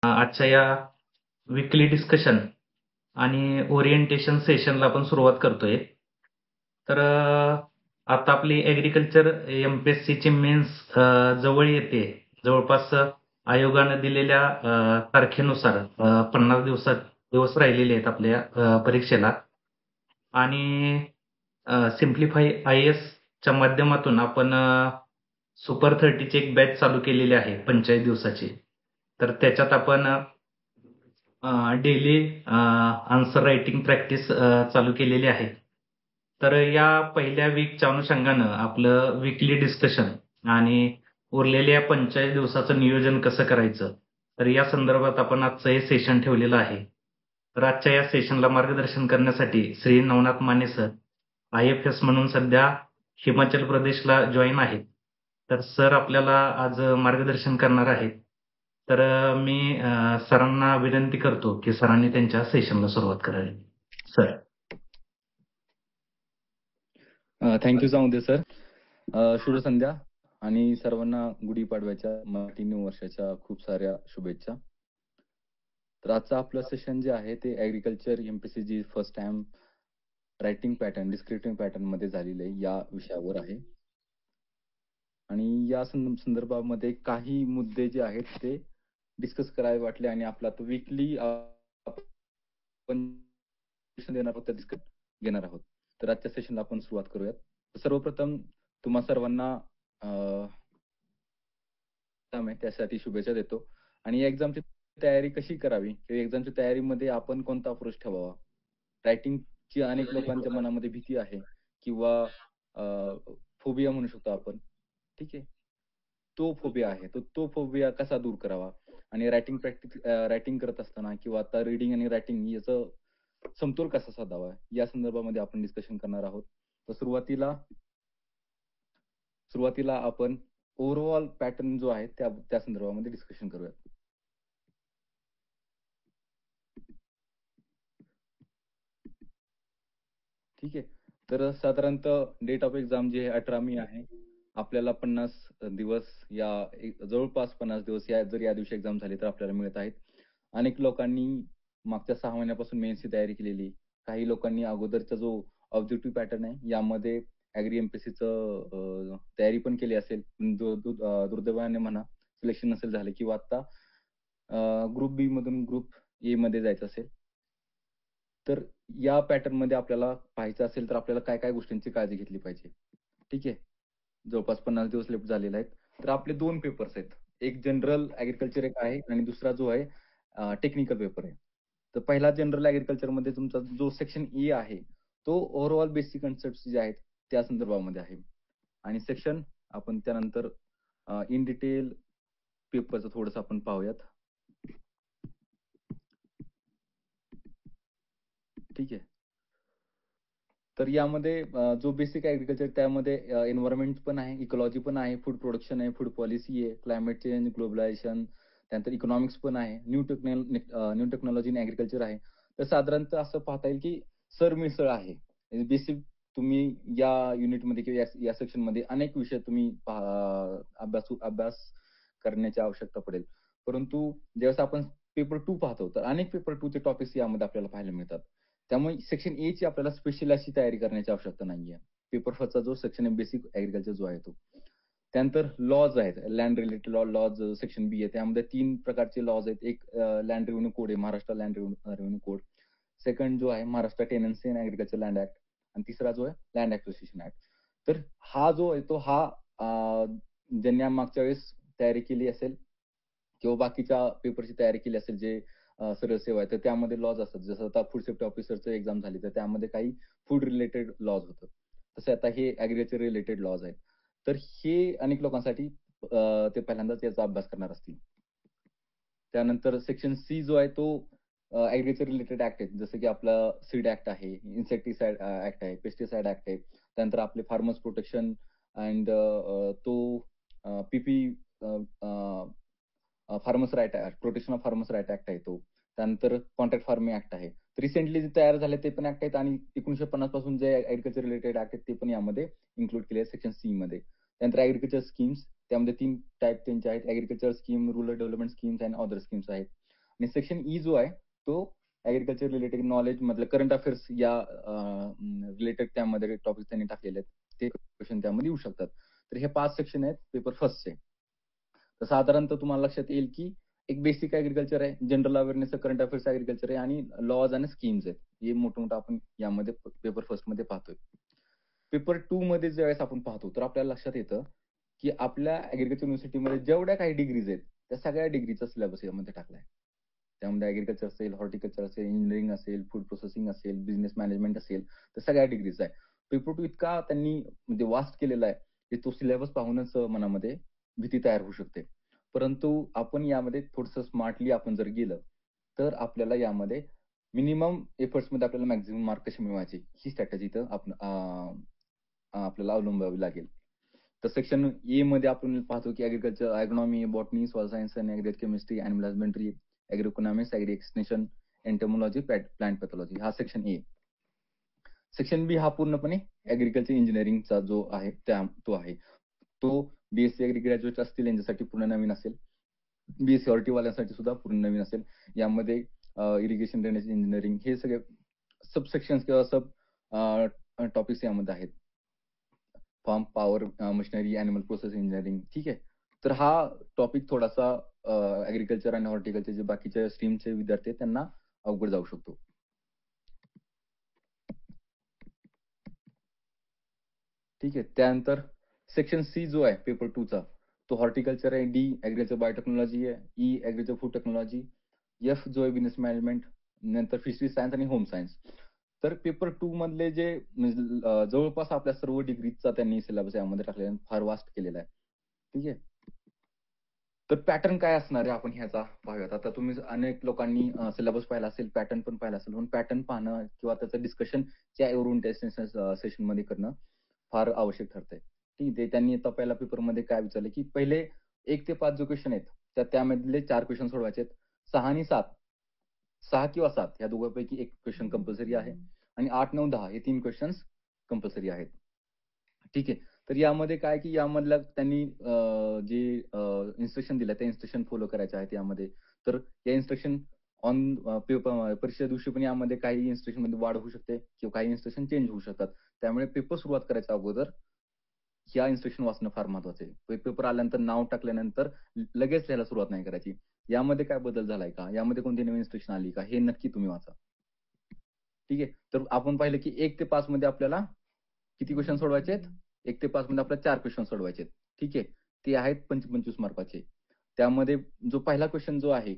आजच्या या विकली डिस्कशन आणि ओरिएंटेशन सेशनला आपण सुरुवात करतोय. तर आता आपली ॲग्रिकल्चर एमपीएससीची मेन्स जवळ येते. जवळपास आयोगानं दिलेल्या तारखेनुसार 50 दिवस राहिलेले आहेत आपल्या परीक्षेला. आणि सिम्प्लिफाय आय एसच्या माध्यमातून आपण सुपर 30ची एक बॅच चालू केलेली आहे 45 दिवसाची. तर त्याच्यात आपण डेली आन्सर रायटिंग प्रॅक्टिस चालू केलेली आहे. तर या पहिल्या वीकच्या अनुषंगानं आपलं विकली डिस्कशन आणि उरलेल्या 45 दिवसाचं नियोजन कसं करायचं, तर या संदर्भात आपण आजचं हे सेशन ठेवलेलं आहे. तर आजच्या या सेशनला मार्गदर्शन करण्यासाठी श्री नवनाथ माने सर IFS म्हणून सध्या हिमाचल प्रदेशला जॉईन आहेत. तर सर आपल्याला आज मार्गदर्शन करणार आहेत. तर मी सरांना विनंती करतो की सरांनी त्यांच्या सेशनला सुरुवात करावी. सर. थँक्यू जाऊदे सर. शुभ संध्या आणि सर्वांना गुढीपाडव्याच्या मराठी न्यू वर्षाच्या खूप साऱ्या शुभेच्छा. तर आजचं आपलं सेशन जे आहे ते agriculture MPSC first time writing pattern descriptive pattern मध्ये झालेले या विषयावर आहे. आणि या संदर्भामध्ये काही मुद्दे जे आहेत ते डिस्कस करावे वाटले आणि आपला तो वीकली आपण देणार आहोत डिस्कस घेणार आहोत. तर आजच्या सेशनला आपण सुरुवात करूयात. सर्वप्रथम तुम्हा सर्वांना त्यासाठी शुभेच्छा देतो. आणि या एक्झामची तयारी कशी करावी किंवा एक्झामच्या तयारीमध्ये आपण कोणता अप्रोच ठेवावा. रायटिंगची अनेक लोकांच्या मनामध्ये भीती आहे किंवा फोबिया म्हणू शकतो आपण. ठीक आहे, तो फोबिया आहे. तो फोबिया कसा दूर करावा आणि रायटिंग करत असताना किंवा आता रीडिंग आणि रायटिंग याचं समतोल कसा साधावा या संदर्भामध्ये आपण डिस्कशन करणार आहोत. तर सुरुवातीला आपण ओव्हरऑल पॅटर्न जो आहे त्या संदर्भामध्ये डिस्कशन करूयात. ठीक आहे. तर साधारणतः डेट ऑफ एक्झाम जे 18 मे आहे. आपल्याला 50 दिवस या जवळपास 50 दिवस जर या दिवशी एक्झाम झाली तर आपल्याला मिळत आहेत. अनेक लोकांनी मागच्या 6 महिन्यापासून मेन्सची तयारी केलेली. काही लोकांनी अगोदरचा जो ऑब्जेक्टिव्ह पॅटर्न आहे यामध्ये ॲग्री एमपीएससीचं तयारी पण केली असेल. दुर्दैवाने म्हणा सिलेक्शन नसेल झाले किंवा आता ग्रुप बी मधून ग्रुप ए मध्ये जायचं असेल. तर या पॅटर्न मध्ये आपल्याला पाहायचं असेल तर आपल्याला काय काय गोष्टींची काळजी घेतली पाहिजे. ठीक आहे. जवळपास 50 दिवस लेफ्ट झालेले आहेत. तर आपले 2 पेपर्स आहेत. एक जनरल ॲग्रिकल्चर एक आहे आणि दुसरा जो आहे टेक्निकल पेपर आहे. तर पहिला जनरल ॲग्रिकल्चर मध्ये तुमचा जो सेक्शन ए आहे तो ओव्हरऑल बेसिक कन्सेप्ट जे आहेत त्या संदर्भामध्ये आहे. आणि सेक्शन आपण त्यानंतर इन डिटेल पेपरचं थोडंसं आपण पाहूयात. ठीक आहे. तर यामध्ये जो बेसिक ॲग्रिकल्चर त्यामध्ये एन्व्हायरमेंट पण आहे, इकॉलॉजी पण आहे, फूड प्रोडक्शन आहे, फूड पॉलिसी आहे, क्लायमेट चेंज, ग्लोबलायझेशन, त्यानंतर इकॉनॉमिक्स पण आहे, न्यू टेक्नॉलॉजी इन ॲग्रिकल्चर आहे. तर साधारणतः असं पाहता येईल की सरमिसळ आहे. बेसिक तुम्ही या युनिटमध्ये किंवा या सेक्शनमध्ये अनेक विषय तुम्ही अभ्यास करण्याची आवश्यकता पडेल. परंतु ज्यावेळेस आपण पेपर 2 पाहतो तर अनेक पेपर 2 चे टॉपिक्स यामध्ये आपल्याला पाहायला मिळतात. त्यामुळे सेक्शन ए ची आपल्याला स्पेशल अशी तयारी करण्याची आवश्यकता नाहीये. पेपर फर्स्टचा जो सेक्शन आहे बेसिक ॲग्रिकल्चर जो आहे तो. त्यानंतर लॉज आहेत, लँड रिलेटेड लॉज सेक्शन बी आहे. त्यामध्ये 3 प्रकारचे लॉज आहेत. एक लँड रेव्हेन्यू कोड आहे, Maharashtra land revenue code. Second जो आहे Maharashtra tenancy and agriculture land act आणि तिसरा जो आहे लँड ॲक्विजिशन ऍक्ट. तर हा जो आहे तो ज्यांनी मागच्या वेळेस तयारी केली असेल किंवा बाकीच्या पेपरची तयारी केली असेल जे सरळ सेवा आहे तर त्यामध्ये लॉज असतात. जसं आता फूड सेफ्टी ऑफिसरचं एक्झाम झाली तर त्यामध्ये काही फूड रिलेटेड लॉज होतं. तसे आता हे ॲग्रिकल्चर रिलेटेड लॉज आहेत. तर हे अनेक लोकांसाठी ते पहिल्यांदाच याचा अभ्यास करणार असतील. त्यानंतर सेक्शन सी जो आहे तो ॲग्रिकल्चर रिलेटेड ऍक्ट आहेत. जसं की आपला सीड ऍक्ट आहे, इन्सेक्टिसाइड ऍक्ट आहे, पेस्टिसाइड ऍक्ट आहे. त्यानंतर आपले फार्मर्स प्रोटेक्शन अँड तो PP farmers right act, protection of farmers right act आहे तो. त्यानंतर कॉन्ट्रॅक्ट फार्मिंग ऍक्ट आहे. रिसेंटली जे तयार झाले ते पण ऍक्ट आहेत आणि 1950 पासून जे ॲग्रिकल्चर रिलेटेड ऍक्ट आहेत ते पण यामध्ये इन्क्लूड केले सेक्शन सी मध्ये. त्यानंतर ॲग्रिकल्चर स्कीम्स त्यामध्ये 3 टाईप त्यांचे आहेत. Agriculture scheme, rural development schemes आणि अदर स्कीम्स आहेत. आणि सेक्शन ई जो आहे तो ऍग्रिकल्चर रिलेटेड नॉलेज मधलं करंट अफेअर्स या रिलेटेड त्यामध्ये टॉपिक त्यांनी टाकलेले आहेत, ते क्वेश्चन त्यामध्ये येऊ शकतात. तर हे 5 सेक्शन आहेत पेपर फर्स्टचे. तर साधारणतः तुम्हाला लक्षात येईल की एक बेसिक ऍग्रिकल्चर आहे, general awareness, current affairs agriculture आहे आणि लॉज आणि स्कीम्स आहेत. हे मोठं आपण यामध्ये पेपर फर्स्ट मध्ये पाहतोय. पेपर 2 मध्ये ज्यावेळेस आपण पाहतो तर आपल्याला लक्षात येतं की आपल्या ऍग्रिकल्चर युनिव्हर्सिटीमध्ये जेवढ्या काही डिग्रीज आहेत त्या सगळ्या डिग्रीचा सिलेबस यामध्ये टाकलाय. त्यामध्ये ऍग्रिकल्चर असेल, हॉर्टिकल्चर असेल, इंजिनिअरिंग असेल, फूड प्रोसेसिंग असेल, बिझनेस मॅनेजमेंट असेल, तर सगळ्या डिग्रीज आहे. पेपर 2 इतका त्यांनी म्हणजे वास्ट केलेला आहे की तो सिलेबस पाहूनच मनामध्ये भीती तयार होऊ शकते. परंतु आपण यामध्ये थोडंसं स्मार्टली आपण जर गेलं तर आपल्याला यामध्ये मिनिमम एफर्ट्समध्ये आपल्याला मॅक्झिमम मार्क कसे मिळवायचे ही स्ट्रॅटेजी इथं आपण आपल्याला अवलंबावी लागेल. तर सेक्शन ए मध्ये आपण पाहतो की agriculture, agronomy, botany, soil science आणि agri chemistry, animal husbandry, agro economics, agri extension, entomology, plant pathology हा सेक्शन ए. सेक्शन बी हा पूर्णपणे ऍग्रिकल्चर इंजिनिअरिंगचा जो आहे तो आहे. तो बीएससी ॲग्री ग्रॅज्युएट असतील यांच्यासाठी पूर्ण नवीन असेल. बीएससी हॉर्टी वाल्यांसाठी सुद्धा पूर्ण नवीन असेल. यामध्ये इरिगेशन, ड्रेनेज इंजिनिअरिंग हे सगळे सबसेक्शन्स किंवा सब टॉपिक्स यामध्ये आहेत. Farm, power, machinery, animal process engineering, ठीक आहे. तर हा टॉपिक थोडासा ऍग्रिकल्चर आणि हॉर्टिकल्चर जे बाकीच्या स्ट्रीमचे विद्यार्थी आहेत त्यांना अवघड जाऊ शकतो. ठीक आहे. त्यानंतर सेक्शन सी जो आहे पेपर 2 चा तो हॉर्टिकल्चर आहे, डी ऍग्रिकल्चर बायोटेक्नॉलॉजी आहे, E agriculture food technology, F जो आहे बिझनेस मॅनेजमेंट, नंतर फिशरी सायन्स आणि होम सायन्स. तर पेपर 2 मधले जे म्हणजे जवळपास आपल्या सर्व डिग्रीचा त्यांनी सिलेबस यामध्ये टाकलेला आहे, फार वास्ट केलेला आहे. ठीक आहे. तर पॅटर्न काय असणार आहे आपण ह्याचा पाहूयात. आता तुम्ही अनेक लोकांनी सिलेबस पाहिला असेल, पॅटर्न पण पाहिला असेल, पण पॅटर्न पाहणं किंवा त्याचं डिस्कशन त्या ओरिएंटेशन सेशन मध्ये करणं फार आवश्यक ठरतंय. ठीक आहे. ते त्यांनी आता पहिल्या पेपरमध्ये काय विचारलं की पहिले 1 ते 5 जो क्वेश्चन आहेत तर त्यामधले 4 क्वेश्चन सोडवायचे आहेत. 6 आणि 7, 6 किंवा 7 या दोघांपैकी एक क्वेश्चन कंपल्सरी आहे आणि 8, 9, 10 हे 3 क्वेश्चन्स कंपल्सरी आहेत. ठीक आहे. तर यामध्ये काय की यामधल्या त्यांनी जे इन्स्ट्रक्शन दिल्या त्या इन्स्ट्रक्शन फॉलो करायच्या आहेत यामध्ये. तर या इन्स्ट्रक्शन ऑन परीक्षेच्या दिवशी पण यामध्ये काही इन्स्ट्रक्शन मध्ये वाढ होऊ शकते किंवा काही इन्स्ट्रक्शन चेंज होऊ शकतात. त्यामुळे पेपर सुरुवात करायच्या अगोदर ह्या इन्स्ट्रक्शन वाचणं फार महत्वाचं आहे. पेपर आल्यानंतर नाव टाकल्यानंतर लगेच लिहायला सुरुवात नाही करायची. यामध्ये काय बदल झालाय का? यामध्ये कोणती नवीन इन्स्ट्रक्शन आली का? हे नक्की तुम्ही वाचा. ठीक आहे. तर आपण पाहिलं की 1 ते 5 मध्ये आपल्याला किती क्वेश्चन सोडवायचे आहेत? 1 ते 5 मध्ये आपल्याला 4 क्वेश्चन सोडवायचे आहेत. ठीक आहे. ते आहेत 25 मार्काचे. त्यामध्ये जो पहिला क्वेश्चन जो आहे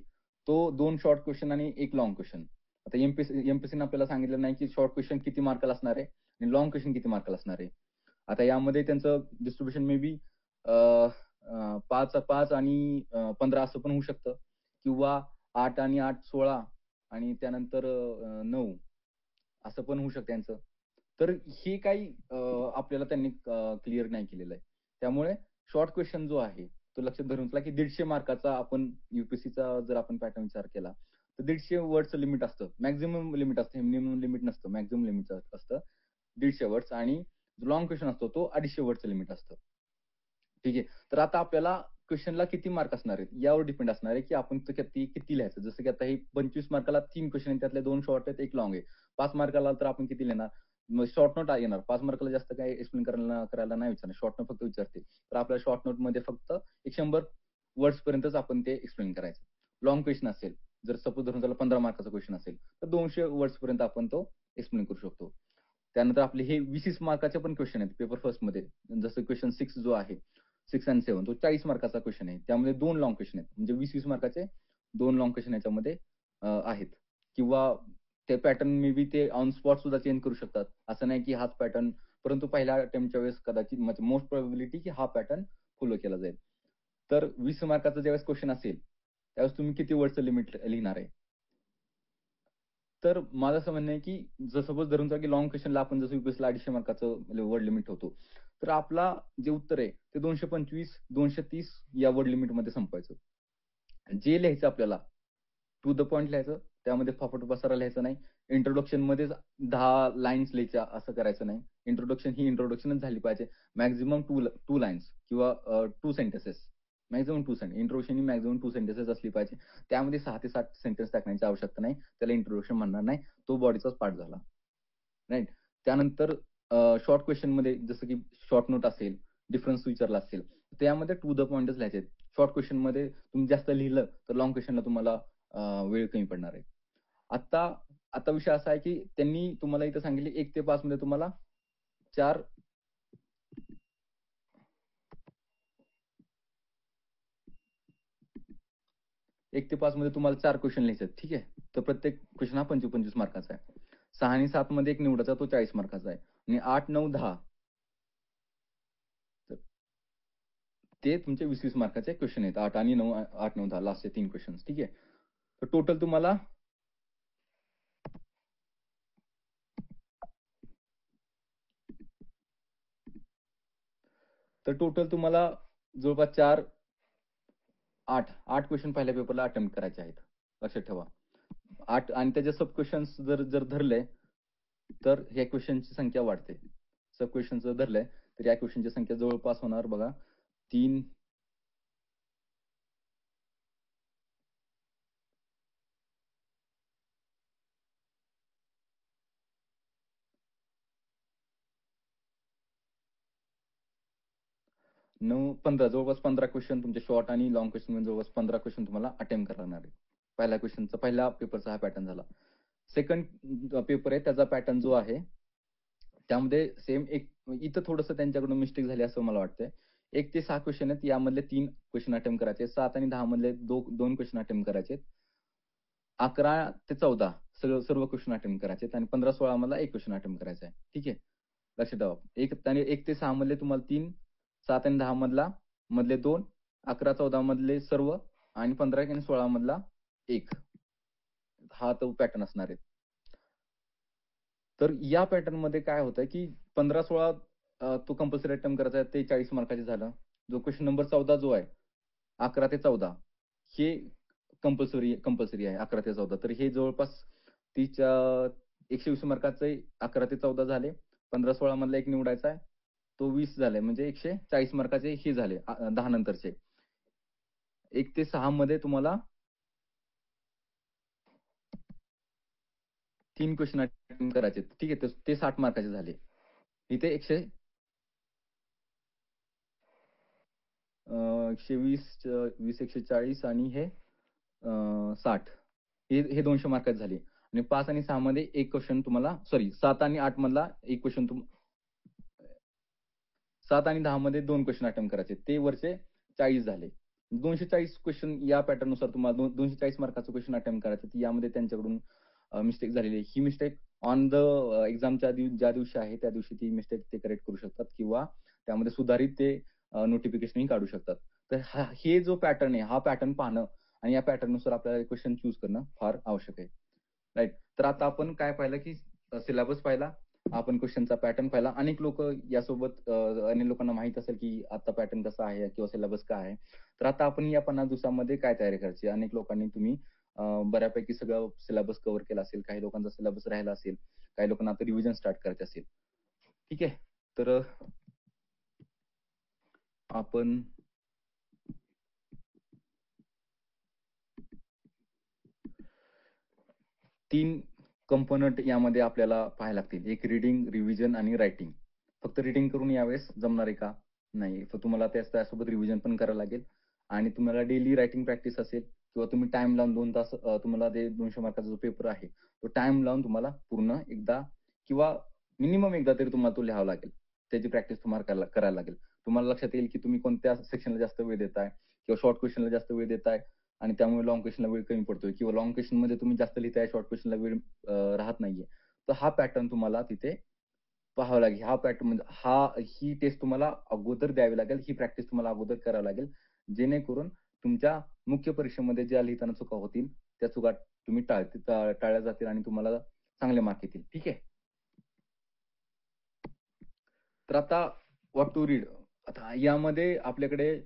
तो 2 शॉर्ट क्वेश्चन आणि 1 लॉंग क्वेश्चन. आता एमपीएससीने आपल्याला सांगितलं नाही की शॉर्ट क्वेश्चन किती मार्काला असणार आहे आणि लॉंग क्वेश्चन किती मार्काला असणार आहे. आता यामध्ये त्यांचं डिस्ट्रिब्युशन मे बी 5 आणि 15 असं पण होऊ शकतं किंवा 8 आणि 8 16 आणि त्यानंतर 9 असं पण होऊ शकतं त्यांचं. तर हे काही आपल्याला त्यांनी क्लिअर नाही केलेलं आहे. त्यामुळे शॉर्ट क्वेश्चन जो आहे तो लक्षात धरून चला की 150 मार्काचा आपण युपीएससीचा जर आपण पॅटर्न विचार केला तर 150 वर्डचं लिमिट असतं. मॅक्झिमम लिमिट असतं. मिनिमम लिमिट नसतं. मॅक्झिमम लिमिट असतं 150 वर्ड्स आणि लॉंग क्वेश्चन असतो तो 250 वर्डचं लिमिट असतं. ठीक आहे. तर आता आपल्याला क्वेश्चनला किती मार्क असणार आहेत यावर डिपेंड असणार आहे की आपण किती लिहायचं. जसं की आता हे 25 मार्काला 3 क्वेश्चन आहेत त्यातले 2 शॉर्ट आहेत, 1 लॉंग आहे. 5 मार्काला तर आपण किती लिहिणार? मग शॉर्ट नोट येणार. 5 मार्काला जास्त काही एक्सप्लेन करायला नाही विचारणार. शॉर्ट नोट फक्त विचारते. तर आपल्या शॉर्ट नोटमध्ये फक्त 100 वर्ड्स पर्यंतच आपण ते एक्सप्लेन करायचं. लॉंग क्वेश्चन असेल, जर सपोज धरून चला 15 मार्काचा क्वेश्चन असेल, तर 200 वर्ड्स पर्यंत आपण तो एक्सप्लेन करू शकतो. त्यानंतर आपले हे 20 मार्काचे पण क्वेश्चन आहेत पेपर फर्स्टमध्ये. जसं क्वेश्चन 6 जो आहे, 6 आणि 7 तो 40 मार्काचा क्वेश्चन आहे. त्यामध्ये 2 लॉंग क्वेश्चन आहेत. म्हणजे 20-20 मार्काचे 2 लॉंग क्वेश्चन याच्यामध्ये आहेत. किंवा ते पॅटर्न मे बी ते ऑन स्पॉट सुद्धा चेंज करू शकतात. असं नाही की हाच पॅटर्न, परंतु पहिल्या अटेम्प्टच्या वेळेस कदाचित मोस्ट प्रोबॅबिलिटी की हा पॅटर्न फॉलो केला जाईल. तर 20 मार्काचा ज्यावेळेस क्वेश्चन असेल, त्यावेळेस तुम्ही किती वर्डचं लिमिट लिहिणार आहे? तर माझं असं म्हणणं आहे की जर सपोज धरून चला की लॉंग क्वेश्चनला आपण जसं युपीएससीला 250 मार्काचं वर्ड लिमिट ठेवतो. तर आपला जे उत्तर आहे ते 225, 230 या वर्ड लिमिटमध्ये संपवायचं. जे लिहायचं आपल्याला टू द पॉइंट लिहायचं. त्यामध्ये फाफट पसारा लिहायचा नाही. इंट्रोडक्शन मध्येच 10 लाईन्स लिहायच्या असं करायचं नाही. इंट्रोडक्शन ही इंट्रोडक्शनच झाली पाहिजे. मॅक्झिमम 2 लाईन्स किंवा 2 सेंटेन्सेस मॅक्झिमम 2 सेंटेन्स. इंट्रोडक्शन ही मॅक्झिमम 2 सेंटेन्सेस असली पाहिजे. त्यामध्ये 6 ते 7 सेंटेन्स टाकण्याची आवश्यकता नाही. त्याला इंट्रोडक्शन म्हणणार नाही. तो बॉडीचाच पार्ट झाला. राइट. त्यानंतर शॉर्ट क्वेशनमध्ये जसं की शॉर्ट नोट असेल, डिफरन्स विचारला असेल, त्यामध्ये टू द पॉइंटच लिहायचे. शॉर्ट क्वेशनमध्ये तुम्ही जास्त लिहिलं, तर लाँग क्वेशनला तुम्हाला वेळ कमी पडणार आहे. आता आता विषय असा आहे, की त्यांनी तुम्हाला इथं सांगितले 1 ते 5 मध्ये तुम्हाला 4 1 ते 5 मध्ये तुम्हाला 4 क्वेशन लिहायचे आहेत. ठीक आहे. तर प्रत्येक क्वेशन हा 25-25 मार्काचा आहे. 6 आणि 7 मध्ये एक निवडायचा, तो 40 मार्काचा आहे. आणि 8, 9, 10 तर ते तुमचे 20-20 मार्काचे क्वेशन आहेत. 8 आणि 9, 8, 9, 10 लास्टचे 3 क्वेशन्स. ठीक आहे. तर टोटल तुम्हाला जवळपास 4, 8 क्वेशन पहिल्या पेपरला अटेम्प्ट करायचे आहेत. लक्षात ठेवा. 8 आणि त्याचे सब क्वेशन्स जर जर धरले, तर ह्या क्वेशनची संख्या वाढते. सब क्वेशन्स जर धरले, तर या क्वेशनची संख्या जवळपास होणार बघा 3 9, 15 जवळपास 15 क्वेशन तुमचे शॉर्ट आणि लाँग क्वेशन म्हणजे जवळपास 15 क्वेशन तुम्हाला अटेम्प्ट करावं लागणार आहे. पहिल्या पेपरचा हा पॅटर्न झाला. सेकंड पेपर आहे त्याचा पॅटर्न जो आहे, त्यामध्ये सेम एक इथं थोडंसं त्यांच्याकडून मिस्टेक झाली असं मला वाटतंय. 1 ते 6 क्वेशन आहेत. यामधले 3 क्वेशन अटेम्प्ट करायचे. 7 आणि 10 मधले 2 क्वेशन अटेम्प्ट करायचे. 11 ते 14 सर्व क्वेशन अटेम्प्ट करायचे आणि 15-16 मधला 1 क्वेशन अटेम्प्ट करायचा आहे. ठीक आहे. लक्षात ठेवा. 1 ते 6 मधले तुम्हाला 3, 7 आणि 10 मधले 2, 11-14 मधले सर्व आणि 15 आणि 16 मधला 1. हा तो पॅटर्न असणार आहे. तर या पॅटर्नमध्ये काय होतं, की 15-16 तो कंपल्सरी अटेम्प्ट करायचा आहे, ते 40 मार्काचे झालं. जो क्वेशन नंबर 14 जो आहे, 11 ते 14 हे कंपल्सरी आहे 11 ते 14. तर हे जवळपास 120 मार्काचे 11 ते 14 झाले. 15-16 मधला एक निवडायचा आहे. तो 20 झाले. म्हणजे 140 मार्काचे हे झाले 10 नंतरचे. 1 ते 6 मध्ये तुम्हाला 3 क्वेशन अटेम्प्ट करायचे. ठीक आहे. ते 60 मार्काचे झाले. इथे 120, 20, 140 आणि हे 60. हे 200 मार्काचे झाले. आणि 5 आणि 6 मध्ये एक क्वेशन तुम्हाला 7 आणि 8 मधला एक क्वेशन 7 आणि 10 मध्ये 2 क्वेशन अटेम्प्ट करायचे. ते वरचे 40 झाले. 240 क्वेशन या पॅटर्ननुसार तुम्हाला 240 मार्काचं क्वेशन अटेम्प्ट करायचं. तर यामध्ये त्यांच्याकडून मिस्टेक झालेली आहे. ही मिस्टेक ऑन द एक्झामच्या ज्या दिवशी आहे, त्या दिवशी ती मिस्टेक ते करेक्ट करू शकतात किंवा त्यामध्ये सुधारित ते नोटिफिकेशनही काढू शकतात. तर हे जो पॅटर्न आहे, हा पॅटर्न पाहणं आणि या पॅटर्ननुसार आपल्याला क्वेशन चूज करणं फार आवश्यक आहे. राइट. तर आता आपण काय पाहिलं, की सिलेबस पाहिला, आपण क्वेश्चनचा पॅटर्न पाहिला. अनेक लोकांना माहीत असेल, की आता पॅटर्न कसा आहे किंवा सिलेबस काय आहे. तर आता आपण या 50 दिवसामध्ये काय तयारी करायची? अनेक लोकांनी तुम्ही बऱ्यापैकी सगळं सिलेबस कव्हर केला असेल. काही लोकांचा सिलेबस राहिला असेल. काही लोकांना आता रिव्हिजन स्टार्ट करायचं असेल. ठीक आहे. तर आपण 3 कंपोनंट यामध्ये आपल्याला पाहायला लागतील. एक रीडिंग, रिव्हिजन आणि रायटिंग. फक्त रीडिंग करून यावेळेस जमणार आहे का? नाही. तर तुम्हाला त्यासोबत रिव्हिजन पण करावं लागेल आणि तुम्हाला डेली रायटिंग प्रॅक्टिस असेल किंवा तुम्ही टाईम लावून 2 तास तुम्हाला ते 200 मार्काचा जो पेपर आहे, तो टाईम लावून तुम्हाला पूर्ण एकदा किंवा मिनिमम एकदा तरी तुम्हाला तो लिहावा लागेल. त्याची प्रॅक्टिस तुम्हाला करायला लागेल. तुम्हाला लक्षात येईल, की तुम्ही कोणत्या सेक्शनला जास्त वेळ देताय किंवा शॉर्ट क्वेशनला जास्त वेळ देताय आणि त्यामुळे लाँग क्वेशनला वेळ कमी पडतोय किंवा लाँग क्वेशनमध्ये तुम्ही जास्त लिहिताय, शॉर्ट क्वेशनला वेळ राहत नाहीये. तर हा पॅटर्न तुम्हाला तिथे पाहावा लागेल. हा पॅटर्न म्हणजे ही टेस्ट तुम्हाला अगोदर द्यावी लागेल. ही प्रॅक्टिस तुम्हाला अगोदर करावी लागेल. जेणेकरून तुमच्या मुख्य परीक्षेमध्ये ज्या लिहिताना चुका होतील, त्या चुका तुम्ही टाळल्या जातील आणि तुम्हाला चांगले मार्क येतील. ठीक आहे. तर आता व्हॉट टू रीड. आता यामध्ये आपल्याकडे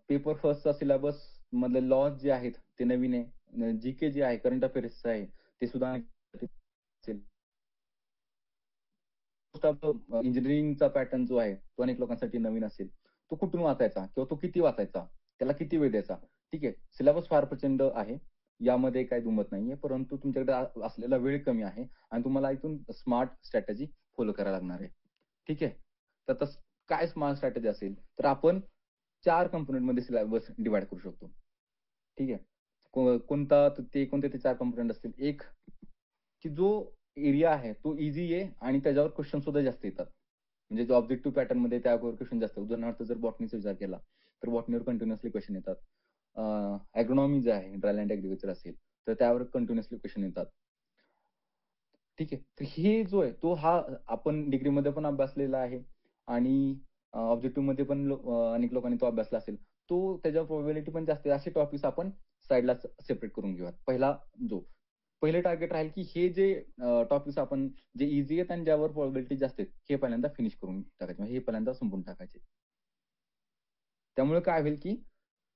पेपर फर्स्टचा सिलेबस मधले लॉज जे आहेत ते नवीन आहे. जीके जे आहे करंट अफेअर्सचं आहे ते सुद्धा असेल. इंजिनिअरिंगचा पॅटर्न जो आहे तो अनेक लोकांसाठी नवीन असेल. तो कुठून वाचायचा किंवा तो किती वाचायचा? त्याला किती वेळ द्यायचा. ठीक आहे, सिलेबस फार प्रचंड आहे, यामध्ये काही दुमत नाहीये, परंतु तुमच्याकडे असलेला वेळ कमी आहे आणि तुम्हाला इथून स्मार्ट स्ट्रॅटेजी फॉलो करायला लागणार आहे. ठीक आहे, तर काय स्मार्ट स्ट्रॅटेजी असेल, तर आपण 4 कंपोनेंटमध्ये सिलेबस डिव्हाईड करू शकतो. ठीक आहे, कोणते ते 4 कंपोनेंट असतील. एक, की जो एरिया आहे तो ईझी आहे आणि त्याच्यावर क्वेश्चन सुद्धा जास्त येतात. म्हणजे जो ऑब्जेक्टिव्ह पॅटर्नमध्ये त्यावर क्वेश्चन जास्त. उदाहरणार्थ जर बॉटनीचा विचार केला, तर बॉटनीवर कंटिन्युअसली क्वेश्चन येतात. ॲग्रोनॉमी जे आहे, ड्राय लँड ॲग्रिकल्चर असेल, तर त्यावर कंटिन्युअसली क्वेश्चन येतात. ठीक आहे. तर हे जो आहे तो आपण डिग्रीमध्ये पण अभ्यासलेला आहे आणि ऑब्जेक्टिव्हमध्ये पण अनेक लोकांनी तो अभ्यासला असेल. त्याच्यावर प्रोबॅबिलिटी पण जास्त आहे. असे टॉपिक्स आपण साइडला सेपरेट करून घेऊयात. पहिले टार्गेट राहील, की हे जे टॉपिक्स आपण जे ईझी आहेत आणि ज्यावर प्रोबॅबिलिटी जास्त आहेत, हे पहिल्यांदा फिनिश करून टाकायचे. म्हणजे हे पहिल्यांदा संपवून टाकायचे. त्यामुळे काय होईल, की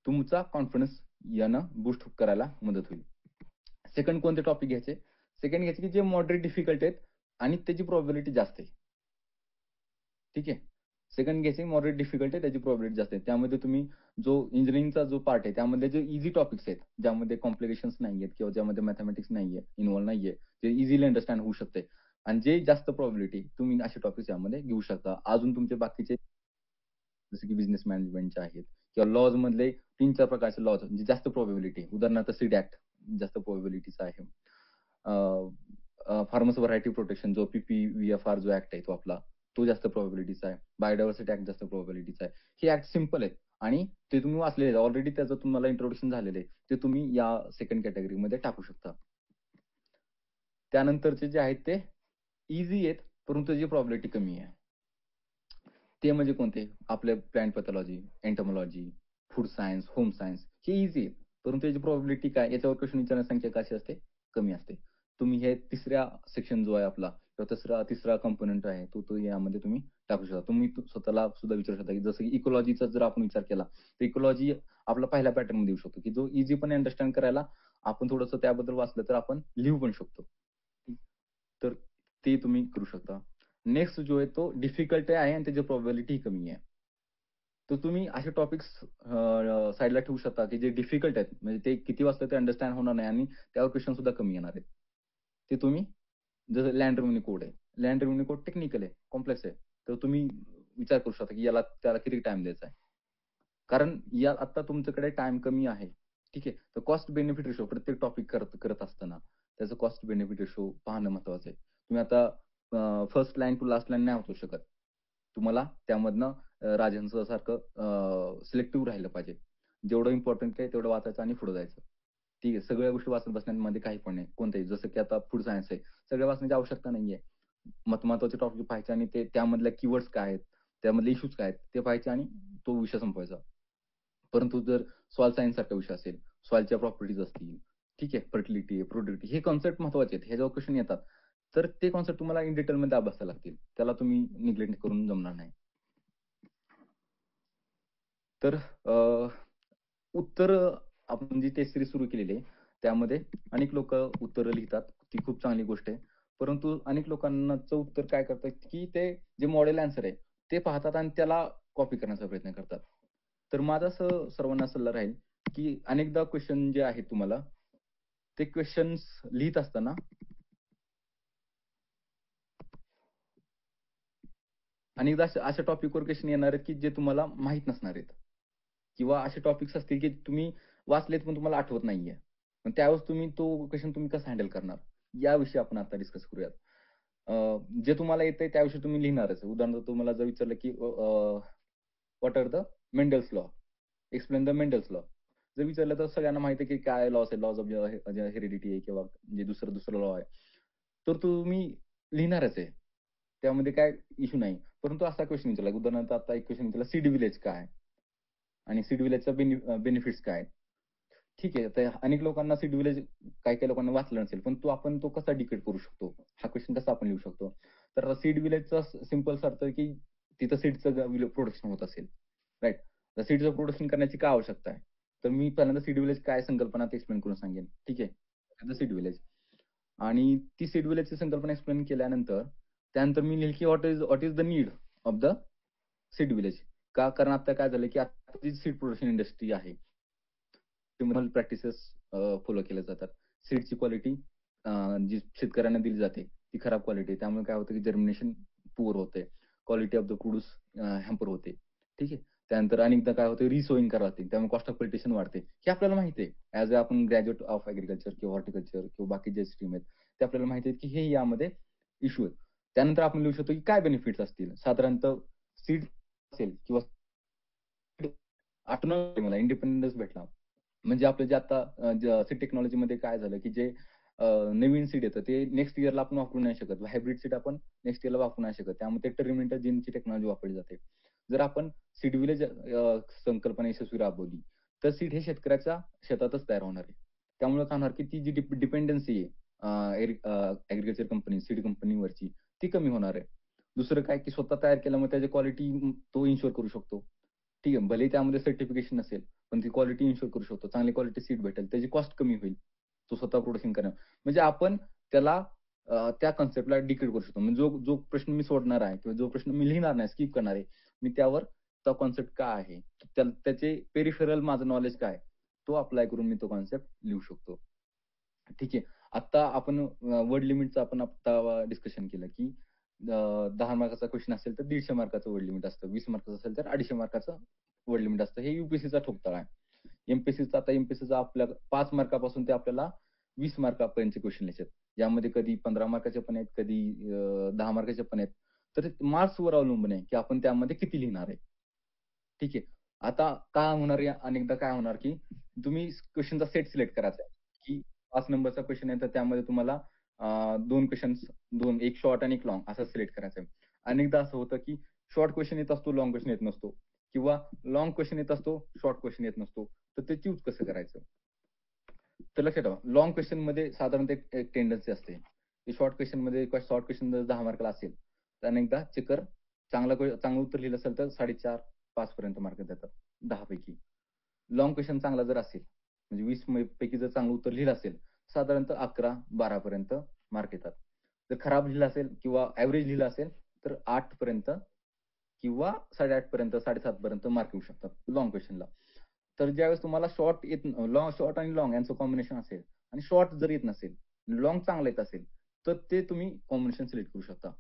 तुमचा कॉन्फिडन्स यानं बूस्ट करायला मदत होईल. सेकंड कोणते टॉपिक घ्यायचे? सेकंड घ्यायचे, की जे मॉडरेट डिफिकल्ट आहेत आणि त्याची प्रोबॅबिलिटी जास्त आहे. ठीक आहे. सेकंड घ्यायचे मॉडरेट डिफिकल्ट आहे, त्याची प्रोबॅबिलिटी जास्त आहे. त्यामध्ये तुम्ही जो इंजिनिअरिंगचा जो पार्ट आहे, त्यामध्ये जे ईझी टॉपिक्स आहेत, ज्यामध्ये कॉम्प्लिकेशन्स नाहीयेत किंवा ज्यामध्ये मॅथेमॅटिक्स नाहीये, इन्व्हॉल्व नाहीये, जे इझिली अंडरस्टँड होऊ शकते आणि जे जास्त प्रोबॅबिलिटी तुम्ही असे टॉपिक्स यामध्ये घेऊ शकता. अजून तुमचे बाकीचे जसे की बिझनेस मॅनेजमेंटचे आहेत किंवा लॉज मधले 3-4 प्रकारचे लॉज म्हणजे जास्त प्रोबॅबिलिटी. उदाहरणार्थ सीड ॲक्ट जास्त प्रोबॅबिलिटीचा आहे. फार्मर्स व्हरायटी प्रोटेक्शन जो PPVFR जो ॲक्ट आहे तो आपला, तो जास्त प्रोबॅबिलिटीचा आहे. बायोडायव्हर्सिटी ॲक्ट जास्त प्रोबॅबिलिटीचा आहे. हे ॲक्ट सिंपल आहेत आणि ते तुम्ही वाचलेले आहेत. ऑलरेडी त्याचं तुम्हाला इंट्रोडक्शन झालेलं आहे. ते तुम्ही या सेकंड कॅटेगरीमध्ये टाकू शकता. त्यानंतरचे जे आहेत ते ईझी आहेत, परंतु त्याची प्रोबॅबिलिटी कमी आहे. ते म्हणजे कोणते? आपले plant pathology, entomology, food science, home science हे ईझी आहे. परंतु याची प्रोबॅबिलिटी काय? याच्यावर क्वेश्चन विचारण्याची संख्या कशी असते? कमी असते. तुम्ही हे तिसऱ्या सेक्शन जो आहे आपला किंवा तिसरा कंपोनेंट आहे तो यामध्ये तुम्ही टाकू शकता. तुम्ही स्वतःला सुद्धा विचारू शकता, की जसं की इकॉलॉजीचा जर आपण विचार केला, तर इकॉलॉजी आपला पहिला पॅटर्नमध्ये येऊ शकतो, की जो ईझीपणे अंडरस्टँड करायला आपण थोडंसं त्याबद्दल वाचलं तर आपण लिहू पण शकतो. तर ते तुम्ही करू शकता. नेक्स्ट जो आहे तो डिफिकल्ट आहे आणि त्याची प्रोबॅबिलिटी कमी आहे. तर तुम्ही असे टॉपिक्स साइडला ठेवू शकता, की जे डिफिकल्ट आहेत. म्हणजे ते किती वाजता ते अंडरस्टँड होणार नाही आणि त्यावर क्वेशन सुद्धा कमी येणार आहेत. ते तुम्ही जसं लँड रेव्हेन्यू कोड आहे. लँड रेव्हेन्यू कोड टेक्निकल आहे, कॉम्प्लेक्स आहे. तर तुम्ही विचार करू शकता, की त्याला किती टाईम द्यायचा आहे. कारण आता तुमच्याकडे टाईम कमी आहे. ठीक आहे. तर कॉस्ट बेनिफिट रेशो प्रत्येक टॉपिक करत असताना त्याचं कॉस्ट बेनिफिट रेशो पाहणं महत्वाचं आहे. तुम्ही आता first line to last line नाही वाचू शकत. तुम्हाला त्यामधनं राजहंस सारखं सिलेक्टिव्ह राहिलं पाहिजे. जेवढं इम्पोर्टंट आहे तेवढं वाचायचं आणि पुढे जायचं. ठीक आहे. सगळ्या गोष्टी वाचत बसण्यामध्ये काही पण नाही. कोणत्याही जसं की आता फूड सायन्स आहे. सगळं वाचण्याची आवश्यकता नाहीये. महत्त्वाचे टॉपिक पाहायचे आणि त्यामधल्या कीवर्ड्स काय आहेत, त्यामधले इश्यूज काय आहेत ते पाहायचे आणि तो विषय संपवायचा. परंतु जर सॉइल सायन्स सारखा विषय असेल, सॉइलच्या प्रॉपर्टीज असतील, ठीक आहे, फर्टिलिटी आहे, प्रोडक्टिव्हिटी हे कन्सेप्ट महत्त्वाचे आहेत. ह्याच्यावर क्वेश्चन येतात. तर ते कन्सेप्ट तुम्हाला इन डिटेलमध्ये अभ्यासायला लागतील. त्याला तुम्ही निग्लेक्ट करून जमणार नाही. तर उत्तर आपण जी टेस्ट सिरीज सुरू केलेली आहे, त्यामध्ये अनेक लोकं उत्तरं लिहितात. ती खूप चांगली गोष्ट आहे. परंतु अनेक लोकांचं उत्तर काय करतात, की ते जे मॉडेल आन्सर आहे, ते पाहतात आणि त्याला कॉपी करण्याचा प्रयत्न करतात. तर माझा असं सर्वांना सल्ला राहील, की अनेकदा क्वेशन जे आहेत तुम्हाला, ते क्वेशन्स लिहीत असताना अनेकदा अशा टॉपिकवर क्वेशन येणार आहेत, की जे तुम्हाला माहीत नसणार आहेत. किंवा असे टॉपिक्स असतील, की तुम्ही वाचलेत पण तुम्हाला आठवत नाहीये. मग त्यावेळेस तो क्वेशन तुम्ही कसा हँडल करणार? याविषयी आपण आता डिस्कस करूयात. जे तुम्हाला येतंय त्याविषयी तुम्ही लिहिणारच. उदाहरणार्थ तुम्हाला जर विचारलं, की what are the Mendel's law? Explain the Mendel's law. जर विचारलं तर सगळ्यांना माहिती आहे, की काय लॉस आहे. लॉज ऑफ हेरिडिटी आहे किंवा म्हणजे दुसरं लॉ आहे. तर तुम्ही लिहिणारच आहे. त्यामध्ये काय इश्यू नाही. परंतु असा क्वेशन विचारला, उदाहरणार्थ आता एक क्वेशन विचारला, सीड व्हिलेज काय? आणि सीड व्हिलेजचा बेनिफिट्स काय आहेत? ठीक आहे. तर अनेक लोकांना सीड व्हिलेज काही-काही लोकांना वाचलं नसेल, पण आपण तो कसा डिकोड करू शकतो? हा क्वेशन कसा आपण लिहू शकतो? तर सीड व्हिलेजचा सिंपल अर्थ आहे, की तिथं सीडचं प्रोडक्शन होत असेल, राइट? तर सीडचं प्रोडक्शन करण्याची काय आवश्यकता आहे? तर मी पहिल्यांदा सीड व्हिलेज काय संकल्पना ते एक्सप्लेन करून सांगेन. ठीक आहे. सीड व्हिलेज आणि ती सीड व्हिलेजची संकल्पना एक्सप्लेन केल्यानंतर त्यानंतर मी लिहिलं, की what is the need of the seed village? कारण आता काय झालं, की आता जी सीड प्रोडक्शन इंडस्ट्री आहे प्रॅक्टिसेस फॉलो केल्या जातात. सीडची क्वालिटी जी शेतकऱ्यांना दिली जाते ती खराब क्वालिटी आहे. त्यामुळे काय होतं की जर्मिनेशन पुअर होते. Quality of the produce hamper होते. ठीक आहे. त्यानंतर अनेकदा काय होतं रिसोइंग करावं लागते. त्यामुळे कॉस्ट ऑफ कल्टिव्हेशन वाढते. हे आपल्याला माहिती आहे. ॲज अ आपण ग्रॅज्युएट ऑफ ॲग्रीकल्चर किंवा हॉर्टिकल्चर किंवा बाकी जे स्ट्रीम आहेत ते आपल्याला माहिती आहेत की हे यामध्ये इश्यू आहेत. त्यानंतर आपण लिहू शकतो की काय बेनिफिट्स असतील. साधारणतः सीड असेल किंवा मला इंडिपेंडन्स भेटला. म्हणजे आपलं जे आता सीड टेक्नॉलॉजीमध्ये काय झालं, की जे नवीन सीड येतं ते नेक्स्ट इयरला आपण वापरू नाही शकत. हायब्रिड सीड आपण नेक्स्ट इयरला वापरू नाही शकत. त्यामुळे ते टर्मिनेटर जीनची टेक्नॉलॉजी वापरली जाते. जर आपण सीड विलेज संकल्पना यशस्वी राबवली, तर सीड हे शेतकऱ्याच्या शेतातच तयार होणार आहे. त्यामुळे काय होणार, की ती जी डिपेंडन्सी आहे कंपनी, सीड कंपनीवरची ती कमी होणार आहे. दुसरं काय, की स्वतः तयार केल्यामुळे त्याची क्वालिटी तो इन्शुअर करू शकतो. ठीक आहे. भलेही त्यामध्ये सर्टिफिकेशन नसेल, पण ती क्वालिटी इन्शुअर करू शकतो. चांगली क्वालिटी सीड भेटेल. त्याची कॉस्ट कमी होईल. तो स्वतः प्रोडक्शन करणं. म्हणजे आपण त्याला त्या कन्सेप्टला डिक्रीड करू शकतो. म्हणजे जो जो प्रश्न मी सोडणार आहे किंवा जो प्रश्न मी लिहिणार नाही, स्किप करणार आहे, मी त्यावर तो कन्सेप्ट काय आहे, त्याचे पेरिफेरल माझं नॉलेज काय आहे, तो अप्लाय करून मी तो कन्सेप्ट लिहू शकतो. ठीक आहे. आता आपण वर्ड लिमिटचं आपण आता डिस्कशन केलं, की 10 मार्काचा क्वेश्चन असेल तर 150 मार्काचं वर्ड लिमिट असतं. 20 मार्काचं असेल तर 250 मार्काचं वर्ड लिमिट असतं. हे यूपीएससीचा ठोकताळा आहे. एमपीएससीचा आपल्या 5 मार्कापासून ते आपल्याला 20 मार्कापर्यंतचे क्वेश्चन लिहायचे. यामध्ये कधी 15 मार्काचे पण आहेत, कधी 10 मार्काचे पण आहेत. तर मार्क्सवर अवलंबून आहे, की आपण त्यामध्ये किती लिहिणार आहे. ठीक आहे. आता काय होणार आहे अनेकदा काय होणार, की तुम्ही क्वेशनचा सेट सिलेक्ट करायचा आहे, की 5 नंबरचा क्वेशन आहे तर त्यामध्ये तुम्हाला 2 क्वेशन्स 2 एक शॉर्ट आणि एक लाँग असं सिलेक्ट करायचं आहे. अनेकदा असं होतं, की शॉर्ट क्वेशन येत असतो, लाँग क्वेशन येत नसतो किंवा लाँग क्वेशन येत असतो, शॉर्ट क्वेशन येत नसतो. तर ते चूज कसं करायचं? तर लक्षात ठेवा, लाँग क्वेशनमध्ये साधारणतः एक टेंडन्सी असते, की शॉर्ट क्वेशनमध्ये किंवा शॉर्ट क्वेशन जर 10 मार्काला असेल, तर अनेकदा चेकर चांगलं उत्तर लिहिलं असेल तर 4.5 5 पर्यंत मार्क देतात 10 पैकी. लाँग क्वेशन चांगला जर असेल, म्हणजे 20 पैकी जर चांगलं उत्तर लिहिलं असेल, साधारणतः 11-12 पर्यंत मार्क येतात. जर खराब लिहिलं असेल किंवा एव्हरेज लिहिलं असेल, तर 8 पर्यंत किंवा 8.5 पर्यंत 7.5 पर्यंत मार्क येऊ शकतात लाँग क्वेशनला. तर ज्यावेळेस तुम्हाला शॉर्ट आणि लाँग यांचं कॉम्बिनेशन असेल आणि शॉर्ट जर येत नसेल, लाँग चांगला येत असेल, तर ते तुम्ही कॉम्बिनेशन सिलेक्ट करू शकता.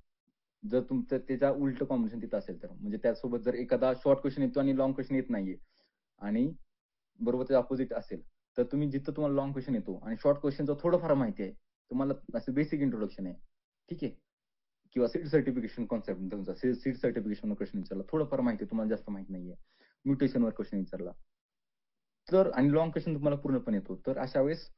जर तुमचं त्याच्या उलटं कॉम्बिनेशन तिथं असेल तर. म्हणजे त्यासोबत जर एखादा शॉर्ट क्वेशन येतो आणि लाँग क्वेशन येत नाहीये आणि बरोबर ते अपोझिट असेल, तर तुम्ही जिथं तुम्हाला लाँग क्वेशन येतो आणि शॉर्ट क्वेशनचं थोडंफार माहिती आहे. तुम्हाला असं बेसिक इंट्रोडक्शन आहे. ठीक आहे. किंवा सीड सर्टिफिकेशन कॉन्सेप्ट तुमचा सीड सर्टिफिकेशनवर क्वेशन विचारला. थोडंफार माहिती आहे, तुम्हाला जास्त माहिती नाहीये. म्युटेशनवर क्वेशन विचारला. तर आणि लाँग क्वेशन तुम्हाला पूर्णपणे येतो. तर अशा वेळेस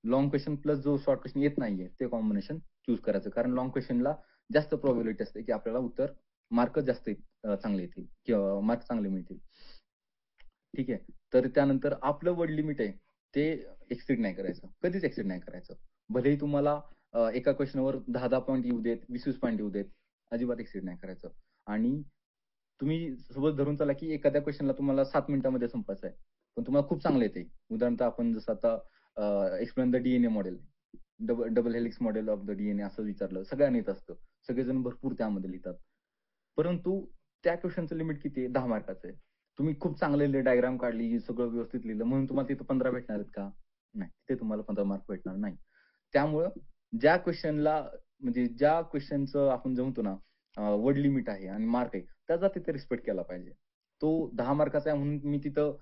लाँग क्वेशन प्लस जो शॉर्ट क्वेशन येत नाहीये, ते कॉम्बिनेशन चूज करायचं. कारण लाँग क्वेशनला जास्त प्रोबॅबिलिटी असते, की आपल्याला मार्क जास्त चांगले येतील किंवा मार्क चांगले मिळतील. ठीक आहे. तर त्यानंतर आपलं वर्ड लिमिट आहे, ते एक्सीड नाही करायचं. कधीच एक्सीड नाही करायचं. भलेही तुम्हाला एका क्वेशनवर 10-10 पॉइंट येऊ देत, 20-20 पॉइंट येऊ देत, अजिबात एक्सीड नाही करायचं. आणि तुम्ही सोबत धरून चला, की एखाद्या क्वेशनला तुम्हाला 7 मिनिटांमध्ये संपवायचं आहे. पण तुम्हाला खूप चांगलं येते. उदाहरणार्थ आपण जसं आता explain the DNA model, double helix model of the DNA असं विचारलं. सगळ्यांना येत असतं. सगळेजण भरपूर त्यामध्ये लिहितात. परंतु त्या क्वेशनचं लिमिट किती आहे? 10 मार्काचं आहे. तुम्ही खूप चांगले लिहिले, डायग्राम काढली, सगळं व्यवस्थित लिहिलं म्हणून तुम्हाला तिथं 15 भेटणार आहेत का? नाही. तिथे तुम्हाला 15 मार्क भेटणार नाही. त्यामुळं ज्या क्वेशनला म्हणजे ज्या क्वेशनचं आपण जे म्हणतो ना वर्ड लिमिट आहे आणि मार्क आहे, त्याचा तिथे रिस्पेक्ट केला पाहिजे. तो 10 मार्काचा आहे म्हणून मी तिथं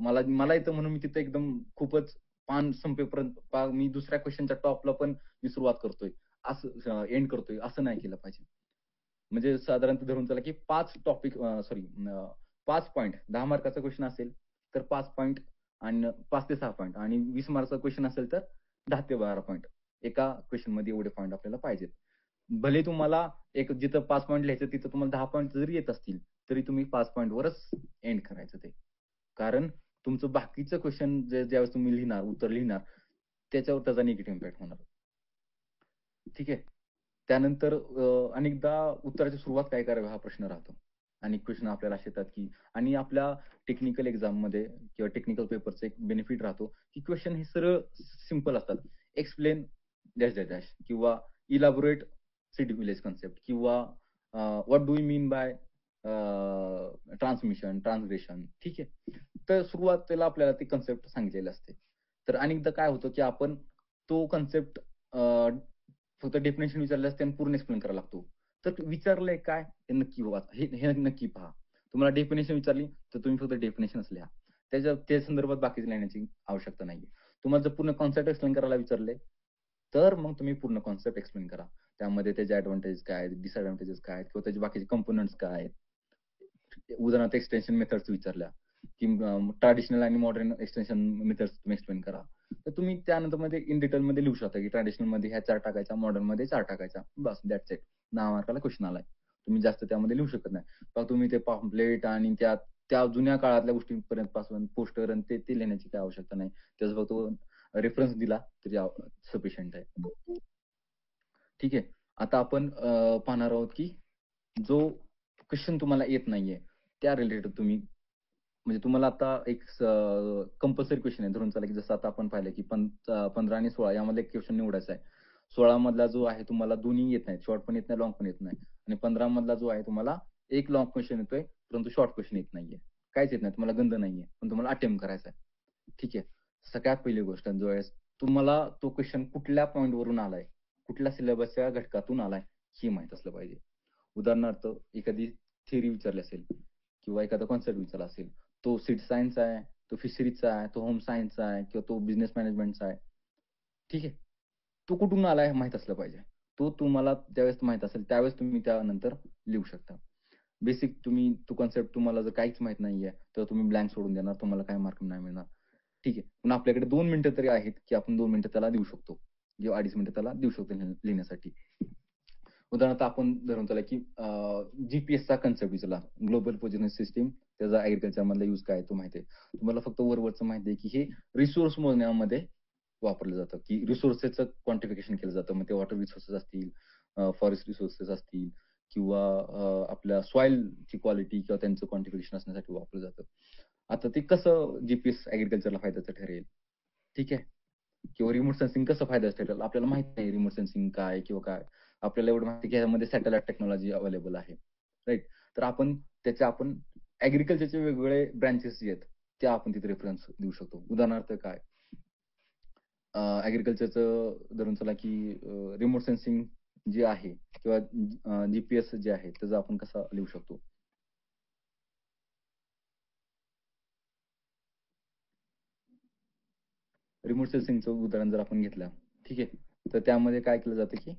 मला येतं म्हणून मी तिथं एकदम खूपच पान संपेपर्यंत मी दुसऱ्या क्वेशनच्या टॉपला पण मी सुरुवात करतोय. असं एंड करतोय, असं नाही केलं पाहिजे. म्हणजे साधारणतः धरून चला, की 5 टॉपिक 5 पॉइंट 10 मार्काचा क्वेशन असेल, तर 5 पॉइंट आणि 5 ते 6 पॉइंट आणि 20 मार्कचा क्वेशन असेल, तर 10 ते 12 पॉइंट. एका क्वेशनमध्ये एवढे पॉइंट आपल्याला पाहिजेत. भले तुम्हाला एक जिथं 5 पॉइंट लिहायचं तिथं तुम्हाला 10 पॉइंट जरी येत असतील, तरी तुम्ही 5 पॉइंटवरच एंड करायचं ते. कारण तुमचं बाकीचं क्वेशन ज्यावेळेस तुम्ही लिहिणार, उत्तर लिहिणार, त्याच्यावर त्याचा निगेटिव्ह इम्पॅक्ट होणार. ठीक आहे. त्यानंतर अनेकदा उत्तराची सुरुवात काय करावी हा प्रश्न राहतो. अनेक प्रश्न आपल्याला असे येतात, की आणि आपल्या टेक्निकल एक्झाममध्ये किंवा टेक्निकल पेपरचा एक बेनिफिट राहतो, की क्वेशन हे सरळ सिंपल असतात. एक्सप्लेन डॅश डॅश डॅश किंवा इलॅबोरेट सिटी व्हिलेज कन्सेप्ट किंवा what do you mean by transmission, transgression, ठीक आहे. तर सुरुवातीला आपल्याला ती कन्सेप्ट सांगितलेली असते. तर अनेकदा काय होतं, की आपण तो कन्सेप्ट फक्त डेफिनेशन विचारल्यास त्यानं पूर्ण एक्सप्लेन करावा लागतो. तर विचारलंय काय? हे नक्की बघा. हे हे नक्की पहा. तुम्हाला डेफिनेशन विचारली, तर तुम्ही फक्त डेफिनेशनच लिहा. त्या संदर्भात बाकीचं लिहिण्याची आवश्यकता नाहीये. तुम्हाला जर पूर्ण कॉन्सेप्ट एक्सप्लेन करायला विचारले, तर मग तुम्ही पूर्ण कॉन्सेप्ट एक्सप्लेन करा. त्यामध्ये त्याचे एडवांटेज काय आहेत, डिसएडवांटेजेस काय आहेत किंवा त्याचे बाकीचे कंपोनंट्स काय आहेत. उदाहरणार्थ एक्सटेन्शन मेथड्स विचारल्या, की ट्रॅडिशनल आणि मॉडर्न एक्सटेन्शन मेथड्स तुम्ही एक्सप्लेन करा. तर तुम्ही त्यानंतर मध्ये इन डिटेलमध्ये लिहू शकता, की ट्रॅडिशनलमध्ये ह्या 4 टाकायच्या, मॉडर्नमध्ये 4 टाकायच्या. बस दॅट्स इट. 10 मार्काला क्वेश्चन आलाय. तुम्ही जास्त त्यामध्ये लिहू शकत नाही. मग तुम्ही ते पॅम्फलेट आणि त्या जुन्या काळातल्या गोष्टींपर्यंत पासून पोस्टर आणि ते लिहिण्याची काही आवश्यकता नाही. त्याचा फक्त रेफरन्स दिला तरी सफिशियंट आहे. ठीक आहे. आता आपण पाहणार आहोत, की जो क्वेश्चन तुम्हाला येत नाहीये, त्या रिलेटेड तुम्ही म्हणजे तुम्हाला आता एक कंपल्सरी क्वेश्चन आहे. धरून चला, की जसं आता आपण पाहिलं, की 15 आणि 16 यामधला एक क्वेश्चन निवडायचा आहे. 16 मधला जो आहे तुम्हाला दोन्ही येत नाहीत. शॉर्ट पण येत नाही, लाँग पण येत नाही. आणि 15 मधला जो आहे तुम्हाला एक लाँग क्वेश्चन येतोय, परंतु शॉर्ट क्वेश्चन येत नाहीये. काहीच येत नाही. तुम्हाला गंध नाहीये. पण तुम्हाला अटेम्प्ट करायचा आहे. ठीक आहे. सगळ्यात पहिली गोष्ट ज्यावेळेस तुम्हाला तो क्वेश्चन कुठल्या पॉइंटवरून आलाय, कुठल्या सिलेबसच्या घटकातून आलाय, हे माहीत असलं पाहिजे. उदाहरणार्थ एखादी थिअरी विचारली असेल किंवा एखादा कॉन्सेप्ट विचारला असेल. तो सीड सायन्स आहे, तो फिशरीजचा आहे, तो होम सायन्सचा आहे किंवा तो बिझनेस मॅनेजमेंटचा आहे. ठीक आहे. तो कुठून आलाय माहीत असलं पाहिजे. तो तुम्हाला ज्यावेळेस माहीत असेल त्यावेळेस तुम्ही त्यानंतर लिहू शकता. बेसिक तुम्ही तो कन्सेप्ट तुम्हाला जर काहीच माहीत नाहीये, तर तुम्ही ब्लँक सोडून देणार. तुम्हाला काही मार्क नाही मिळणार. ठीक आहे. पण आपल्याकडे 2 मिनिटं तरी आहेत, की आपण 2 मिनिटं त्याला देऊ शकतो. किंवा 2.5 मिनिटं त्याला देऊ शकतो लिहिण्यासाठी. उदाहरणार्थ आपण धरून चला, की जी-पी-एसचा कन्सेप्ट विचारला. ग्लोबल पोझिशनिंग सिस्टम त्याचा ॲग्रीकल्चरमधला यूज काय आहे तो माहिती आहे. तुम्हाला फक्त वरवरचं माहिती आहे, की हे रिसोर्स मोजण्यामध्ये वापरलं जातं, की रिसोर्सेसचं क्वांटिफिकेशन केलं जातं. मग ते वॉटर रिसोर्सेस असतील, फॉरेस्ट रिसोर्सेस असतील किंवा आपल्या सॉइलची क्वालिटी किंवा त्यांचं क्वांटिफिकेशन असण्यासाठी वापरलं जातं. आता ते कसं जी-पी-एस ॲग्रीकल्चरला फायद्याचं ठरेल, ठीक आहे? किंवा रिमोट सेन्सिंग कसं फायद्याचं ठरेल? आपल्याला माहित नाही रिमोट सेन्सिंग काय किंवा काय. आपल्याला एवढं माहिती आहे, की ह्यामध्ये सॅटेलाईट टेक्नॉलॉजी अवेलेबल आहे. राइट? तर आपण ॲग्रीकल्चरचे वेगवेगळे ब्रांचेस जे आहेत, ते आपण तिथे रेफरन्स देऊ शकतो. उदाहरणार्थ काय? ॲग्रीकल्चरचं धरून चला, की रिमोट सेन्सिंग जे आहे किंवा जी-पी-एस जे आहे, त्याचा आपण कसा लिहू शकतो? रिमोट सेन्सिंगचं उदाहरण जर आपण घेतलं, ठीक आहे. तर त्यामध्ये काय केलं जातं, की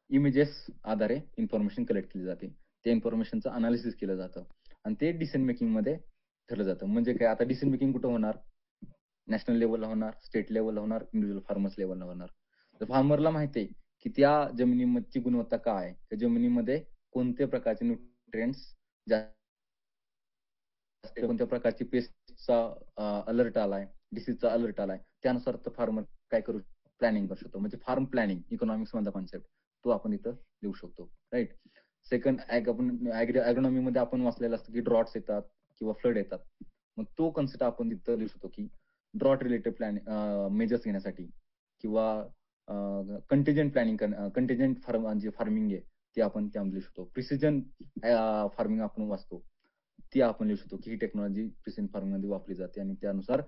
इमेजेस आधारे इन्फॉर्मेशन कलेक्ट केली जाते. त्या इन्फॉर्मेशनचं अनालिसिस केलं जातं आणि ते डिसिजन मेकिंगमध्ये ठरलं जातं. म्हणजे काय आता डिसिजन मेकिंग कुठं होणार? नॅशनल लेव्हलला होणार, स्टेट लेव्हलला होणार, इंडिव्हिज्युअल फार्मर्स लेव्हलला होणार. तर फार्मरला माहिती आहे, की त्या जमिनीची गुणवत्ता काय आहे? त्या जमिनीमध्ये कोणत्या प्रकारचे न्यूट्रिएंट्स जास्त कोणत्या प्रकारची पेस्टचा अलर्ट आलाय, डिसीजचा अलर्ट आलाय. त्यानुसार तो फार्मर काय करू प्लॅनिंग करू शकतो. म्हणजे फार्म प्लॅनिंग इकॉनॉमिक्स मधला कन्सेप्ट तो आपण इथं लिहू शकतो. राइट. सेकंड आपण ॲग्रोनॉमीमध्ये आपण वाचलेलं असतं, की ड्रॉट्स येतात किंवा फ्लड येतात. मग तो कन्सेप्ट आपण तिथं लिहू शकतो, की ड्रॉट रिलेटेड मेजर्स घेण्यासाठी किंवा कंटिजेंट प्लॅनिंग कंटिजेंट जे फार्मिंग आहे, ते आपण त्यामध्ये लिहू शकतो. प्रिसिजन फार्मिंग आपण वाचतो. ती आपण लिहू शकतो, की ही टेक्नॉलॉजी प्रिसिजन फार्मिंगमध्ये वापरली जाते आणि त्यानुसार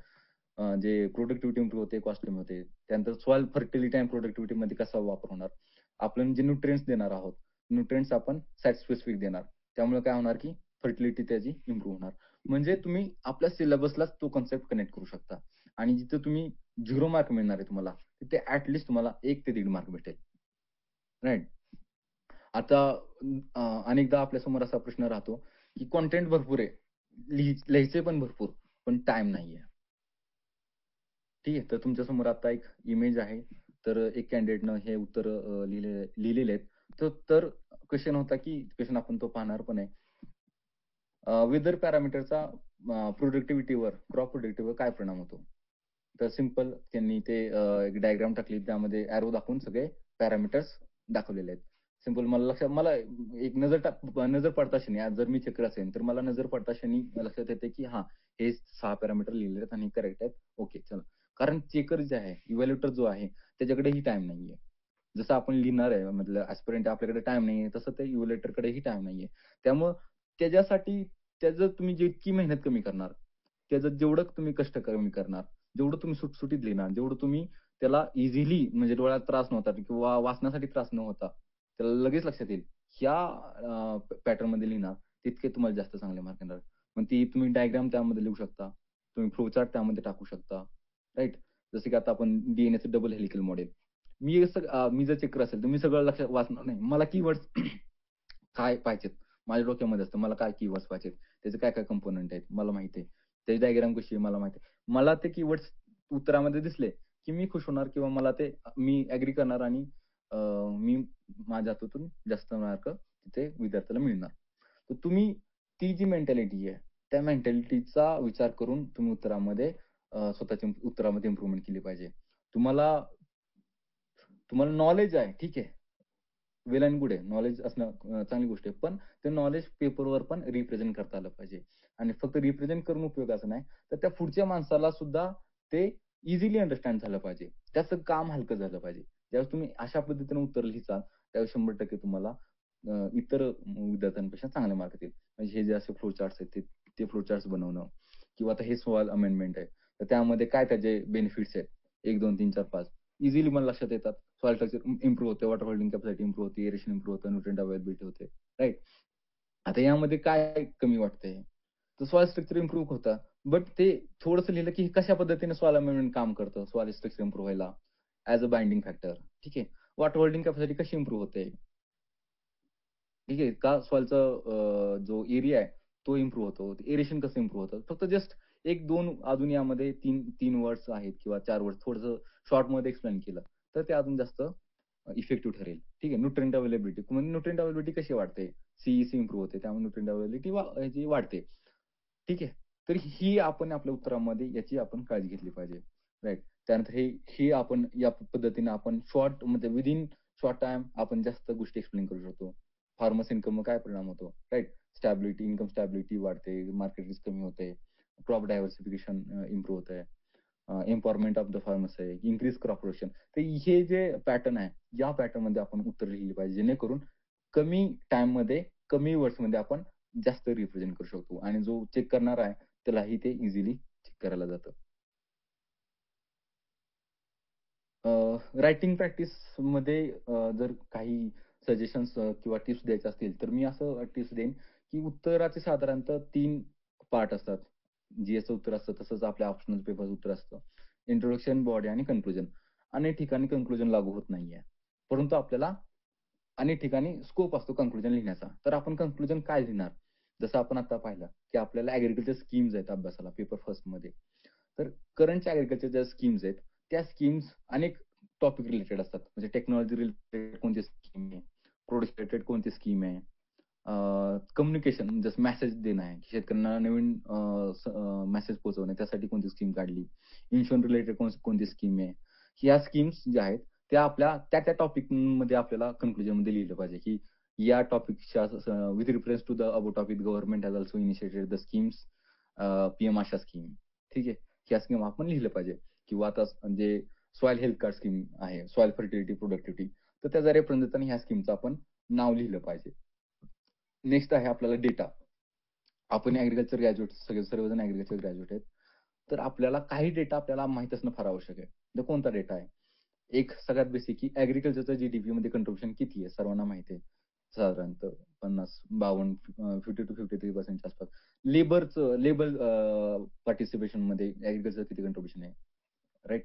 जे प्रोडक्टिव्हिटी इम्प्रूव्ह होते, कॉस्ट कमी होते. त्यानंतर सॉइल फर्टिलिटी आणि प्रोडक्टिव्हिटीमध्ये कसा वापर होणार. आपण जे न्यूट्रिएंट्स देणार आहोत, न्यूट्रिएंट्स आपण साइट स्पेसिफिक देणार. त्यामुळे काय होणार, की फर्टिलिटी त्याची इम्प्रूव्ह होणार. म्हणजे तुम्ही आपल्या सिलेबसलाच तो कन्सेप्ट कनेक्ट करू शकता आणि जिथे तुम्ही 0 मार्क मिळणार आहे तुम्हाला, तिथे ॲट लीस्ट तुम्हाला 1 ते 1.5 मार्क भेटेल. राइट. आता अनेकदा आपल्यासमोर असा प्रश्न राहतो, की कंटेंट भरपूर आहे. लिहायचे पण भरपूर, पण टाईम नाहीये. ठीक आहे. तर तुमच्यासमोर आता एक इमेज आहे. तर एक कॅन्डिडेटनं हे उत्तर लिहिलेले आहेत. तर क्वेशन होता, की क्वेशन आपण तो पाहणार पण आहे. वेदर पॅरामीटरचा प्रोडक्टिव्हिटीवर, क्रॉप प्रोडक्टिव्हिटीवर काय परिणाम होतो? तर सिंपल त्यांनी ते एक डायग्राम टाकली. त्यामध्ये एरो दाखवून सगळे पॅरामीटर्स दाखवलेले आहेत. सिंपल मला एक नजर पडता क्षणी आज जर मी चेकर असेन, तर मला नजर पडता क्षणी लक्षात येते, की हां, हे 6 पॅरामीटर लिहिलेले आहेत आणि करेक्ट आहेत. ओके, चला. कारण चेकर जे आहे, इव्हॅल्युएटर जो आहे, त्याच्याकडेही टाईम नाहीये. जसं आपण लिहिणार आहे, मतलब ॲस्पिरंट आपल्याकडे टाईम नाहीये, तसं त्या इव्हॅल्युएटरकडेही टाईम नाहीये. त्यामुळं त्याच्यासाठी त्याचं तुम्ही जितकी मेहनत कमी करणार, त्याचं जेवढं तुम्ही कष्ट कमी करणार, जेवढं तुम्ही सुटसुटीत लिहिणार, जेवढं तुम्ही त्याला इझिली म्हणजे डोळ्यात त्रास न होता किंवा वाचण्यासाठी त्रास न होता, त्याला लगेच लक्षात येईल. पॅटर्नमध्ये लिहिणार, तितके तुम्हाला जास्त चांगले मार्क येणार. मग ती तुम्ही डायग्राम त्यामध्ये लिहू शकता. तुम्ही फ्लो चार्ट त्यामध्ये टाकू शकता. राइट? जसं की आता आपण डीएनएचं डबल हेलिकल मॉडेल. मी जर चेकर असेल, तर मी सगळं लक्षात वाचणार नाही. मला कीवर्ड्स काय पाहिजेत? माझ्या डोक्यामध्ये असतं. मला काय कीवर्ड्स पाहिजेत? त्याचे काय-काय कंपोनंट आहेत? मला माहिती आहे. त्याची डायग्राम कशी आहे? मला माहिती आहे. मला ते कीवर्ड्स उत्तरामध्ये दिसले, की मी खुश होणार किंवा मला ते मी ॲग्री करणार आणि अ, मी माझ्या हातातून जास्त मार्क तिथे विद्यार्थ्याला मिळणार. तर तुम्ही ती जी मेंटॅलिटी आहे, त्या मेंटॅलिटीचा विचार करून तुम्ही स्वतःच्या उत्तरामध्ये इम्प्रूव्हमेंट केली पाहिजे. तुम्हाला तुम्हाला नॉलेज आहे, ठीक आहे. वेल एंड गुड आहे. नॉलेज असणं चांगली गोष्ट आहे. पण ते नॉलेज पेपरवर पण रिप्रेझेंट करता आलं पाहिजे. आणि फक्त रिप्रेझेंट करून उपयोगाचं नाही, तर त्या पुढच्या माणसाला सुद्धा ते इझिली अंडरस्टँड झालं पाहिजे. त्याचं काम हलकं झालं पाहिजे. ज्यावेळेस तुम्ही अशा पद्धतीने उत्तर लिहिसाल, त्यावेळेस 100% तुम्हाला इतर विद्यार्थ्यांपेक्षा चांगले मार्क येतील. म्हणजे हे जे असे फ्लो चार्ट्स आहेत, ते फ्लो चार्ट्स बनवणं किंवा आता हे सॉइल अमेंडमेंट आहे. तर त्यामध्ये काय त्याचे बेनिफिट्स आहेत? 1, 2, 3, 4, 5 इझिली मला लक्षात येतात. सॉइल स्ट्रक्चर इम्प्रूव्ह होते, वॉटर होल्डिंग कॅपॅसिटी इम्प्रूव्ह होते, एरेशन इम्प्रूव्ह होतं, न्यूट्रिएंट अवेलेबिलिटी होते, राइट? आता यामध्ये काय कमी वाटतंय? तर सॉइल स्ट्रक्चर इम्प्रूव्ह होतं. बट ते थोडंसं लिहिलं, की कशा पद्धतीने सॉइल अमेंडमेंट काम करतं, सॉइल स्ट्रक्चर इम्प्रूव्ह व्हायला ॲज अ बाइंडिंग फॅक्टर. ठीक आहे. वॉटर होल्डिंग कॅपॅसिटी कशी इम्प्रूव्ह होते? ठीक आहे. का जो एरिया आहे, तो इम्प्रूव्ह होतो. एरेशन कसं इम्प्रूव्ह होतं? फक्त जस्ट 1-2 अजून यामध्ये 3 वर्ड्स आहेत किंवा 4 वर्ड्स थोडंसं शॉर्टमध्ये एक्सप्लेन केलं, तर ते अजून जास्त इफेक्टिव्ह ठरेल. ठीक आहे. न्यूट्रिएंट अवेलेबिलिटी म्हणजे न्यूट्रिएंट अवेलेबिलिटी कशी वाढते? सी इम्प्रूव्ह होते. त्यामुळे न्यूट्रिएंट अवेलेबिलिटी ह्याची वाढते. ठीक आहे. तर ही आपण आपल्या उत्तरामध्ये याची आपण काळजी घेतली पाहिजे. राइट. त्यानंतर हे आपण या पद्धतीने आपण शॉर्टमध्ये विथिन शॉर्ट टाईम आपण जास्त गोष्टी एक्सप्लेन करू शकतो. फार्मर्स इन्कमवर काय परिणाम होतो? राइट. इन्कम स्टॅबिलिटी वाढते, मार्केट रिस्क कमी होते, क्रॉप डायव्हर्सिफिकेशन इम्प्रूव्ह होतंय. एम्पॉवरमेंट ऑफ द फार्मर्स आहे, इन्क्रीज क्रॉप प्रोडक्शन. तर हे जे पॅटर्न आहे, या पॅटर्नमध्ये आपण उत्तर लिहिली पाहिजे. जेणेकरून कमी टाईममध्ये, कमी वर्ड्समध्ये आपण जास्त रिप्रेझेंट करू शकतो आणि जो चेक करणारा आहे, त्यालाही ते इझिली चेक करायला जातं. रायटिंग प्रॅक्टिसमध्ये जर काही सजेशन्स किंवा टिप्स द्यायचे असतील, तर मी असं टिप्स देईन, की उत्तराचे साधारणतः 3 पार्ट असतात. जीएसचं उत्तर असतं, तसंच आपल्या ऑप्शनल पेपरचं उत्तर असतं. इंट्रोडक्शन, बॉडी आणि कन्क्लुजन. अनेक ठिकाणी कन्क्लुजन लागू होत नाहीये. परंतु आपल्याला अनेक ठिकाणी स्कोप असतो कन्क्लुजन लिहिण्याचा. तर आपण कन्क्लुजन काय लिहिणार? जसं आपण आता पाहिलं, की आपल्याला ॲग्रीकल्चर स्कीम्स आहेत अभ्यासाला पेपर फर्स्टमध्ये. तर करंटच्या ॲग्रीकल्चर ज्या स्कीम्स आहेत, त्या स्कीम्स अनेक टॉपिक रिलेटेड असतात. म्हणजे टेक्नॉलॉजी रिलेटेड कोणती स्कीम आहे, प्रोडक्ट रिलेटेड कोणती स्कीम आहे, कम्युनिकेशन जसं मेसेज देणं आहे, शेतकऱ्यांना नवीन मेसेज पोहोचवणे त्यासाठी कोणती स्कीम काढली, इन्शुरन्स रिलेटेड कोणती स्कीम आहे. ह्या स्कीम्स ज्या आहेत, त्या आपल्या त्या टॉपिकमध्ये आपल्याला कन्क्लुजनमध्ये लिहिलं पाहिजे, की या टॉपिकच्या with reference to the above topic government has also initiated the schemes PM AASHA scheme. ठीक आहे. ह्या स्कीम आपण लिहिलं पाहिजे किंवा आता म्हणजे सॉइल हेल्थ कार्ड स्कीम आहे, सॉइल फर्टिलिटी प्रोडक्टिव्हिटी. तर त्याचा रेफरन्स देताना ह्या स्कीमचं आपण नाव लिहिलं पाहिजे. नेक्स्ट आहे आपल्याला डेटा. आपण ॲग्रीकल्चर ग्रॅज्युएट सर्वजण ॲग्रीकल्चर ग्रॅज्युएट आहेत. तर आपल्याला काही डेटा आपल्याला माहीत असणं फार आवश्यक आहे. तर कोणता डेटा आहे? एक सगळ्यात बेसिक की ॲग्रीकल्चरचं जीडीपीमध्ये कंट्रिब्युशन किती आहे? सर्वांना माहिती आहे. साधारणतः 50, 52 50-53% च्या आसपास. लेबर पार्टिसिपेशनमध्ये ॲग्रीकल्चर किती कंट्रिब्युशन आहे? राइट?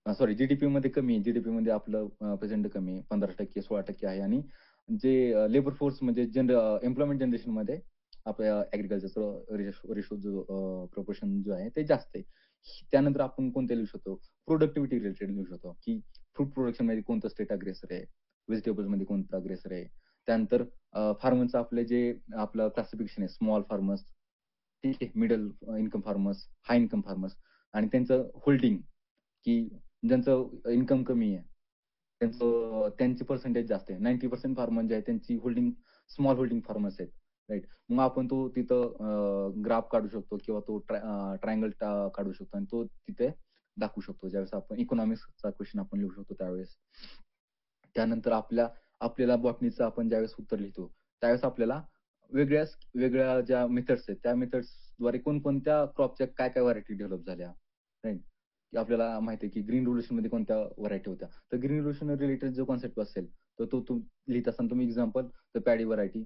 सॉरी जीडीपीमध्ये कमी आहे. जीडीपीमध्ये आपलं प्रेझेंट कमी आहे. 15% 16% आहे आणि जे लेबर फोर्स म्हणजे एम्प्लॉयमेंट जनरेशनमध्ये आपल्या ॲग्रीकल्चरचं रेशो जो प्रपोर्शन जो आहे ते जास्त आहे. त्यानंतर आपण कोणते लिहू शकतो? प्रॉडक्टिव्हिटी रिलेटेड लिहू शकतो, की फूड प्रोडक्शनमध्ये कोणतं स्टेट अग्रेसर आहे? व्हेजिटेबल्समध्ये कोणतं अग्रेसर आहे? त्यानंतर फार्मरचं आपलं क्लासिफिकेशन आहे. स्मॉल फार्मर्स, ठीक आहे, मिडल इन्कम फार्मर्स, हाय इन्कम फार्मर्स आणि त्यांचं होल्डिंग, की ज्यांचं इन्कम कमी आहे, त्यांची पर्सेंटेज जास्त आहे. 90% फार्मर जे आहेत त्यांची होल्डिंग स्मॉल होल्डिंग फार्मर्स आहेत. राइट. मग आपण तो तिथं ग्राफ काढू शकतो किंवा तो ट्रायंगल काढू शकतो आणि तो तिथे दाखवू शकतो. ज्यावेळेस आपण इकॉनॉमिक्सचा क्वेशन आपण लिहू शकतो त्यावेळेस. त्यानंतर आपल्याला बॉटनीचं आपण ज्यावेळेस उत्तर लिहितो, त्यावेळेस आपल्याला वेगळ्या ज्या मेथड्स आहेत त्या मेथड्सद्वारे कोणकोणत्या क्रॉपच्या काय व्हरायटी डेव्हलप झाल्या, राईट? की आपल्याला माहिती आहे की ग्रीन रिव्होल्यूशनमध्ये कोणत्या व्हरायटी होत्या. तर ग्रीन रिव्होल्यूशन रिलेटेड जो कन्सेप्ट असेल, तर तो लिहित असताना तुम्ही एक्झाम्पल तर पॅडी व्हरायटी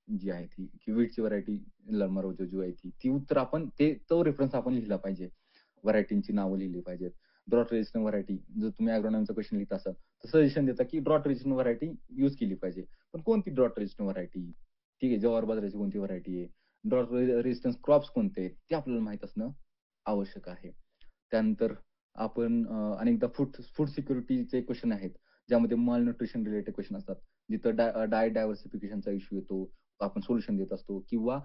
जी आहे ती किंवा व्हीटची व्हरायटी लर्मरोजो जो आहे ती उत्तर आपण तो रेफरन्स आपण लिहिला पाहिजे. व्हरायटींची नावं लिहिली पाहिजेत. ड्रॉट रेझिस्टंट व्हरायटी जर तुम्ही ॲग्रोनॉमीचा क्वेश्चन लिहित असाल, तर सजेशन देता की ड्रॉट रेझिस्टंट व्हरायटी यूज केली पाहिजे. पण कोणती ड्रॉट रेझिस्टंट व्हरायटी? ठीक आहे, ज्वार बाजरीची कोणती व्हरायटी आहे? ड्रॉट रेझिस्टन्स क्रॉप्स कोणते आहेत? ते आपल्याला माहीत असणं आवश्यक आहे. त्यानंतर आपण अनेकदा फूड सिक्युरिटीचे क्वेश्चन आहेत, ज्यामध्ये माल न्यूट्रिशन रिलेटेड क्वेश्चन असतात. जिथं डायट डायव्हर्सिफिकेशनचा इश्यू येतो, आपण सोल्युशन देत असतो किंवा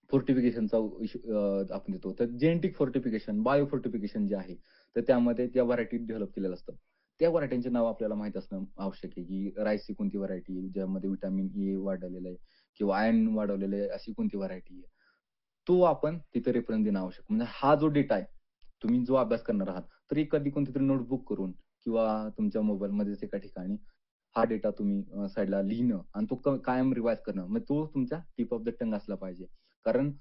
फोर्टिफिकेशनचा इश्यू आपण देतो. तर जेनेटिक फोर्टिफिकेशन, बायो फोर्टिफिकेशन जे आहे, तर त्यामध्ये त्या व्हरायटी डेव्हलप केलेल्या असतात. त्या व्हरायटींचे नाव आपल्याला माहीत असणं आवश्यक आहे, की राईसची कोणती व्हरायटी आहे, ज्यामध्ये व्हिटॅमिन ए वाढवलेलं आहे किंवा आयर्न वाढवलेलं आहे, अशी कोणती व्हरायटी आहे. तो आपण तिथे रेफरन्स देणं आवश्यक. म्हणजे हा जो डेटा आहे, तुम्ही जो अभ्यास करणार आहात, तर कधी कोणतीतरी नोटबुक करून किंवा तुमच्या मोबाईलमध्येच एका ठिकाणी हा डेटा तुम्ही साइडला लिहिणं आणि तो कायम रिवाईज करणं. मग तो तुमच्या टिप ऑफ द टंग असला पाहिजे. कारण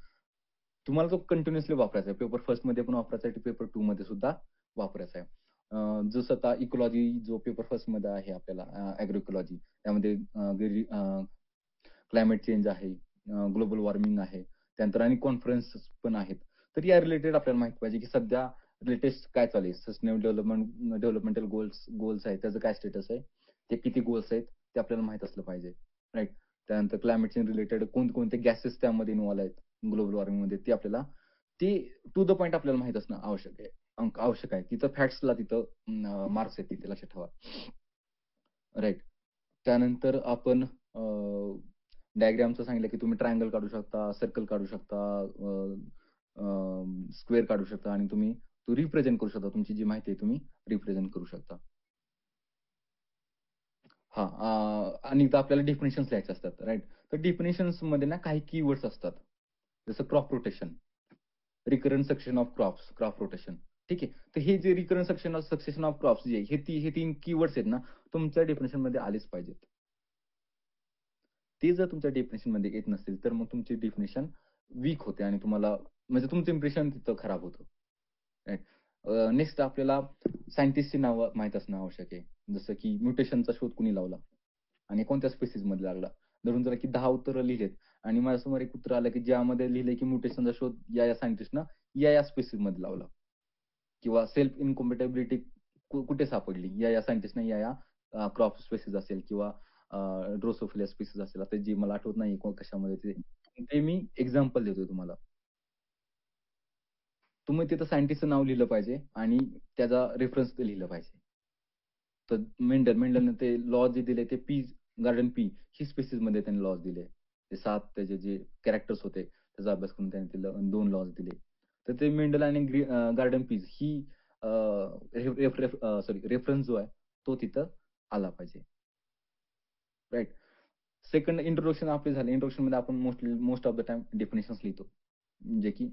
तुम्हाला तो कंटिन्युअसली वापरायचा आहे. पेपर फर्स्टमध्ये पण वापरायचा आहे, पेपर 2 मध्ये सुद्धा वापरायचा आहे. जसं आता इकॉलॉजी जो पेपर फर्स्टमध्ये आहे आपल्याला इकॉलॉजी त्यामध्ये क्लायमेट चेंज आहे, ग्लोबल वॉर्मिंग आहे, त्यानंतर आणि कॉन्फरन्सेस पण आहेत. तर या रिलेटेड आपल्याला माहिती पाहिजे, की सध्या लेटेस्ट काय चालू आहे. सस्टेनेबल डेव्हलपमेंटल गोल्स आहेत, त्याचं काय स्टेटस आहे, ते किती गोल्स आहेत, ते आपल्याला माहीत असलं पाहिजे, राइट? त्यानंतर क्लायमेट चेंज रिलेटेड कोणते गॅसेस त्यामध्ये इन्व्हॉल्व आहेत ग्लोबल वॉर्मिंगमध्ये ते आपल्याला ते टू द पॉइंट आपल्याला माहीत असणं आवश्यक आहे. तिथं फॅक्ट्सला मार्क्स आहेत तिथे लक्षात ठेवा. राइट. त्यानंतर आपण डायग्रामचं सांगितलं, की तुम्ही ट्रायंगल काढू शकता, सर्कल काढू शकता, स्क्वेअर काढू शकता आणि तुम्ही तो रिप्रेझेंट करू शकता. तुमची जी माहिती आहे तुम्ही रिप्रेझेंट करू शकता. हां, अनेकदा आपल्याला डेफिनिशन्स लिहायचे असतात, राइट? तर डेफिनिशन्समध्ये ना काही कीवर्ड्स असतात. जसं crop rotation, recurrent succession of crop rotation. ठीक आहे. तर हे जे रिकरंट सक्सेशन ऑफ क्रॉप्स जे आहे, हे 3 कीवर्ड्स आहेत ना, तुमच्या डेफिनिशनमध्ये आलेच पाहिजेत. ते जर तुमच्या डेफिनिशनमध्ये येत नसतील, तर मग तुमची डेफिनिशन वीक होते आणि तुम्हाला म्हणजे तुमचं इम्प्रेशन तिथं खराब होतं. राइट. नेक्स्ट आपल्याला सायंटिस्टची नावं माहीत असणं आवश्यक आहे. जसं की म्युटेशनचा शोध कुणी लावला आणि कोणत्या स्पेसिसमध्ये लागला. धरून चला की 10 उत्तरं लिहिलेत आणि माझ्यासमोर एक उत्तर आलं की ज्यामध्ये लिहिलंय की म्युटेशनचा शोध या सायंटिस्टनं या स्पेसिसमध्ये लावला किंवा सेल्फ इनकॉम्पॅटिबिलिटी कुठे सापडली या सायंटिस्टनं क्रॉप स्पेसिस असेल किंवा ड्रोसोफिला स्पेसिस असेल. आता जे मला आठवत नाही कशामध्ये ते मी एक्झाम्पल देतोय तुम्हाला. तुम्ही तिथं सायंटिस्टचं नाव लिहिलं पाहिजे आणि त्याचा रेफरन्स ते लिहिलं पाहिजे. तर मेंडलनं ते लॉ जे दिले ते गार्डन पी ही स्पेसिसमध्ये त्यांनी लॉज दिले. ते 7 त्याचे जे कॅरेक्टर्स होते त्याचा अभ्यास करून त्यांनी ते 2 लॉज दिले. तर ते मेंडल आणि गार्डन पीस ही रेफरन्स जो आहे तो तिथं आला पाहिजे. राइट. सेकंड इंट्रोडक्शन आपले झाले. इंट्रोडक्शनमध्ये आपण मोस्ट ऑफ द टाईम डेफिनिशन्स लिहितो. जे की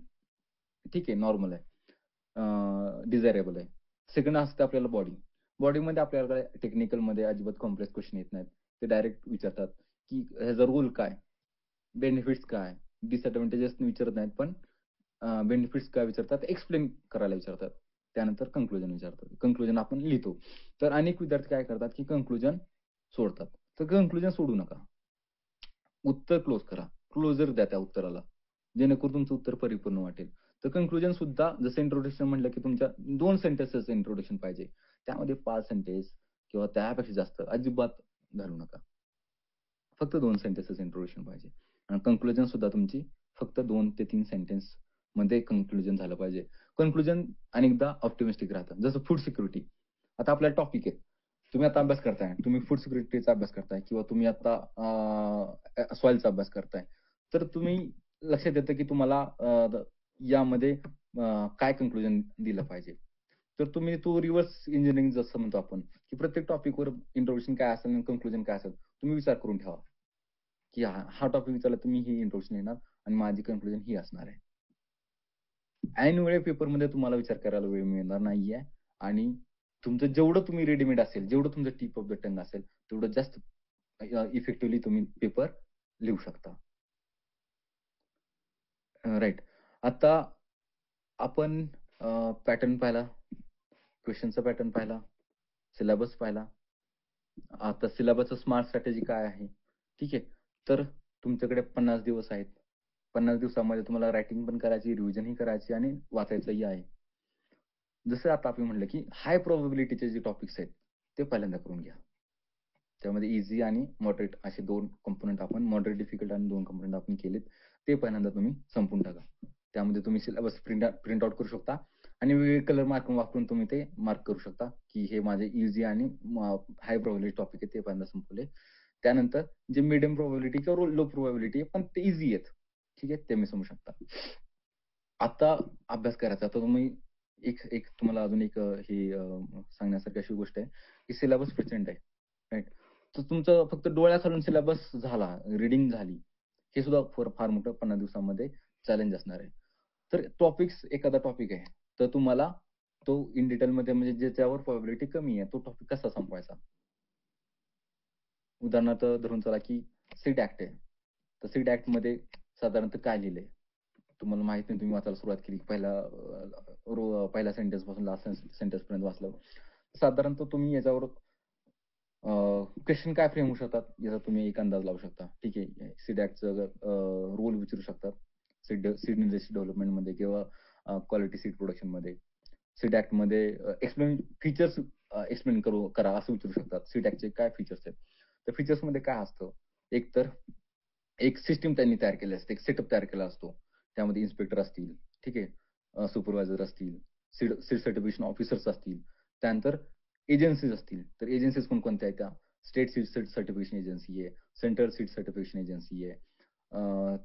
ठीक आहे, नॉर्मल आहे. डिझायरेबल आहे. सेकंड असते आपल्याला बॉडी. बॉडीमध्ये आपल्याला टेक्निकलमध्ये अजिबात कॉम्प्लेक्स क्वेश्चन येत नाहीत. ते डायरेक्ट विचारतात, की ह्याचा रोल काय? बेनिफिट्स काय? डिसएडव्हांटेजेस विचारत नाहीत, पण बेनिफिट्स काय विचारतात? एक्सप्लेन करायला विचारतात. त्यानंतर कन्क्लुजन विचारतात. कन्क्लुजन आपण लिहितो. तर अनेक विद्यार्थी काय करतात, की कन्क्लुजन सोडतात. तर कन्क्लुजन सोडू नका. उत्तर क्लोज करा. क्लोजर द्या त्या उत्तराला. जेणेकरून तुमचं उत्तर परिपूर्ण वाटेल. तर कन्क्लुजन सुद्धा जसं इंट्रोडक्शन म्हटलं, की तुमच्या 2 सेंटेन्सेसचं इंट्रोडक्शन पाहिजे. त्यामध्ये 5 सेंटेन्स किंवा त्यापेक्षा जास्त अजिबात घालू नका. फक्त 2 सेंटेन्सेस इंट्रोडक्शन पाहिजे. आणि कन्क्लुजन सुद्धा तुमची फक्त 2 ते 3 सेंटेन्समध्ये कन्क्लुजन झालं पाहिजे. कन्क्लुजन अनेकदा ऑप्टिमिस्टिक राहतं. जसं फूड सिक्युरिटी. आता आपला टॉपिक आहे. तुम्ही आता अभ्यास करताय. तुम्ही फूड सिक्युरिटीचा अभ्यास करताय किंवा तुम्ही आता सॉइलचा अभ्यास करताय. तर तुम्ही लक्षात येतं की तुम्हाला यामध्ये काय कन्क्लुजन दिलं पाहिजे. तर तुम्ही तो रिव्हर्स इंजिनिअरिंग जसं म्हणतो आपण, की प्रत्येक टॉपिकवर इंट्रोडक्शन काय असेल आणि कन्क्लुजन काय असेल, तुम्ही विचार करून ठेवा, की हा टॉपिक विचारला तर मी ही इंट्रोडक्शन लिहिणार आणि माझी कन्क्लुजन ही असणार आहे. ऐन वेळी पेपरमध्ये तुम्हाला विचार करायला वेळ मिळणार नाहीये आणि तुमचं जेवढं तुम्ही रेडीमेड असेल, जेवढं तुमचं टिप ऑफ द टंग असेल, तेवढं जास्त इफेक्टिव्हली तुम्ही पेपर लिहू शकता. राइट. आता आपण पॅटर्न पाहिला, क्वेश्चनचा पॅटर्न पाहिला, सिलेबस पाहिला. आता सिलेबसचं स्मार्ट स्ट्रॅटेजी काय आहे? ठीक आहे. तर तुमच्याकडे 50 दिवस आहेत. 50 दिवसामध्ये तुम्हाला रायटिंग पण करायची, रिव्हिजनही करायची आणि वाचायचंही आहे. जसं आता आपण म्हटलं, की हाय प्रोबॅबिलिटीचे जे टॉपिक्स आहेत, ते पहिल्यांदा करून घ्या. त्यामध्ये ईझी आणि मॉडरेट असे 2 कंपोनंट आपण मॉडरेट, डिफिकल्ट आणि 2 कंपोनंट आपण केलेत. ते पहिल्यांदा तुम्ही संपवून टाका. त्यामध्ये तुम्ही सिलेबस प्रिंट आउट करू शकता आणि वेगवेगळे कलर मार्क वापरून तुम्ही ते मार्क करू शकता, की हे माझे ईझी आणि हाय प्रोबॅबिलिटी टॉपिक आहे ते पहिल्यांदा संपवले. त्यानंतर जे मीडियम प्रोबॅबिलिटी किंवा लो प्रोबॅबिलिटी आहे, पण ते ईझी आहेत. ठीक आहे, ते मी समजू शकता. आता अभ्यास करायचा. तर तुम्ही एक एक तुम्हाला अजून एक सांगण्यासारखी अशी गोष्ट आहे, की सिलेबस प्रचंड आहे. राइट. तर तुमचं फक्त डोळ्याखालून सिलेबस झाला, रीडिंग झाली. हे सुद्धा फार मोठं 50 दिवसामध्ये चॅलेंज असणार आहे. तर एखादा टॉपिक आहे, तर तुम्हाला तो इन डिटेलमध्ये म्हणजे ज्याच्यावर प्रोबॅबिलिटी कमी आहे, तो टॉपिक कसा संपवायचा? उदाहरणार्थ धरून चला, की सीट ॲक्ट आहे. तर सीट ॲक्टमध्ये साधारणतः काय लिहिलंय? तुम्हाला माहित नाही, तुम्ही वाचायला सुरुवात केली, पहिल्या सेंटेन्सपासून लास्ट सेंटेन्सपर्यंत वाचलं. साधारणतः तुम्ही याच्यावर क्वेश्चन काय फ्रेम होऊ शकतात, याचा तुम्ही एक अंदाज लावू शकता. ठीक आहे. सीट ॲक्टचं रोल विचारू शकतात. सीड इंडस्ट्री डेव्हलपमेंटमध्ये किंवा क्वालिटी सीड प्रोडक्शनमध्ये. सीड ॲक्टमध्ये फीचर्स एक्सप्लेन करा असं विचारू शकतात. सीड ॲक्टचे काय फीचर्स आहेत? तर फीचर्समध्ये काय असतं? एक तर एक सिस्टम त्यांनी तयार केली असते, एक सेटअप तयार केला असतो. त्यामध्ये इन्स्पेक्टर असतील, ठीक आहे, सुपरवायझर असतील, सीड सर्टिफिकेशन ऑफिसर्स असतील, त्यानंतर एजन्सीज असतील. तर एजन्सीज कोणकोणत्या आहेत त्या? स्टेट सीड सर्टिफिकेशन एजन्सी आहे, सेंट्रल सीड सर्टिफिकेशन एजन्सी आहे,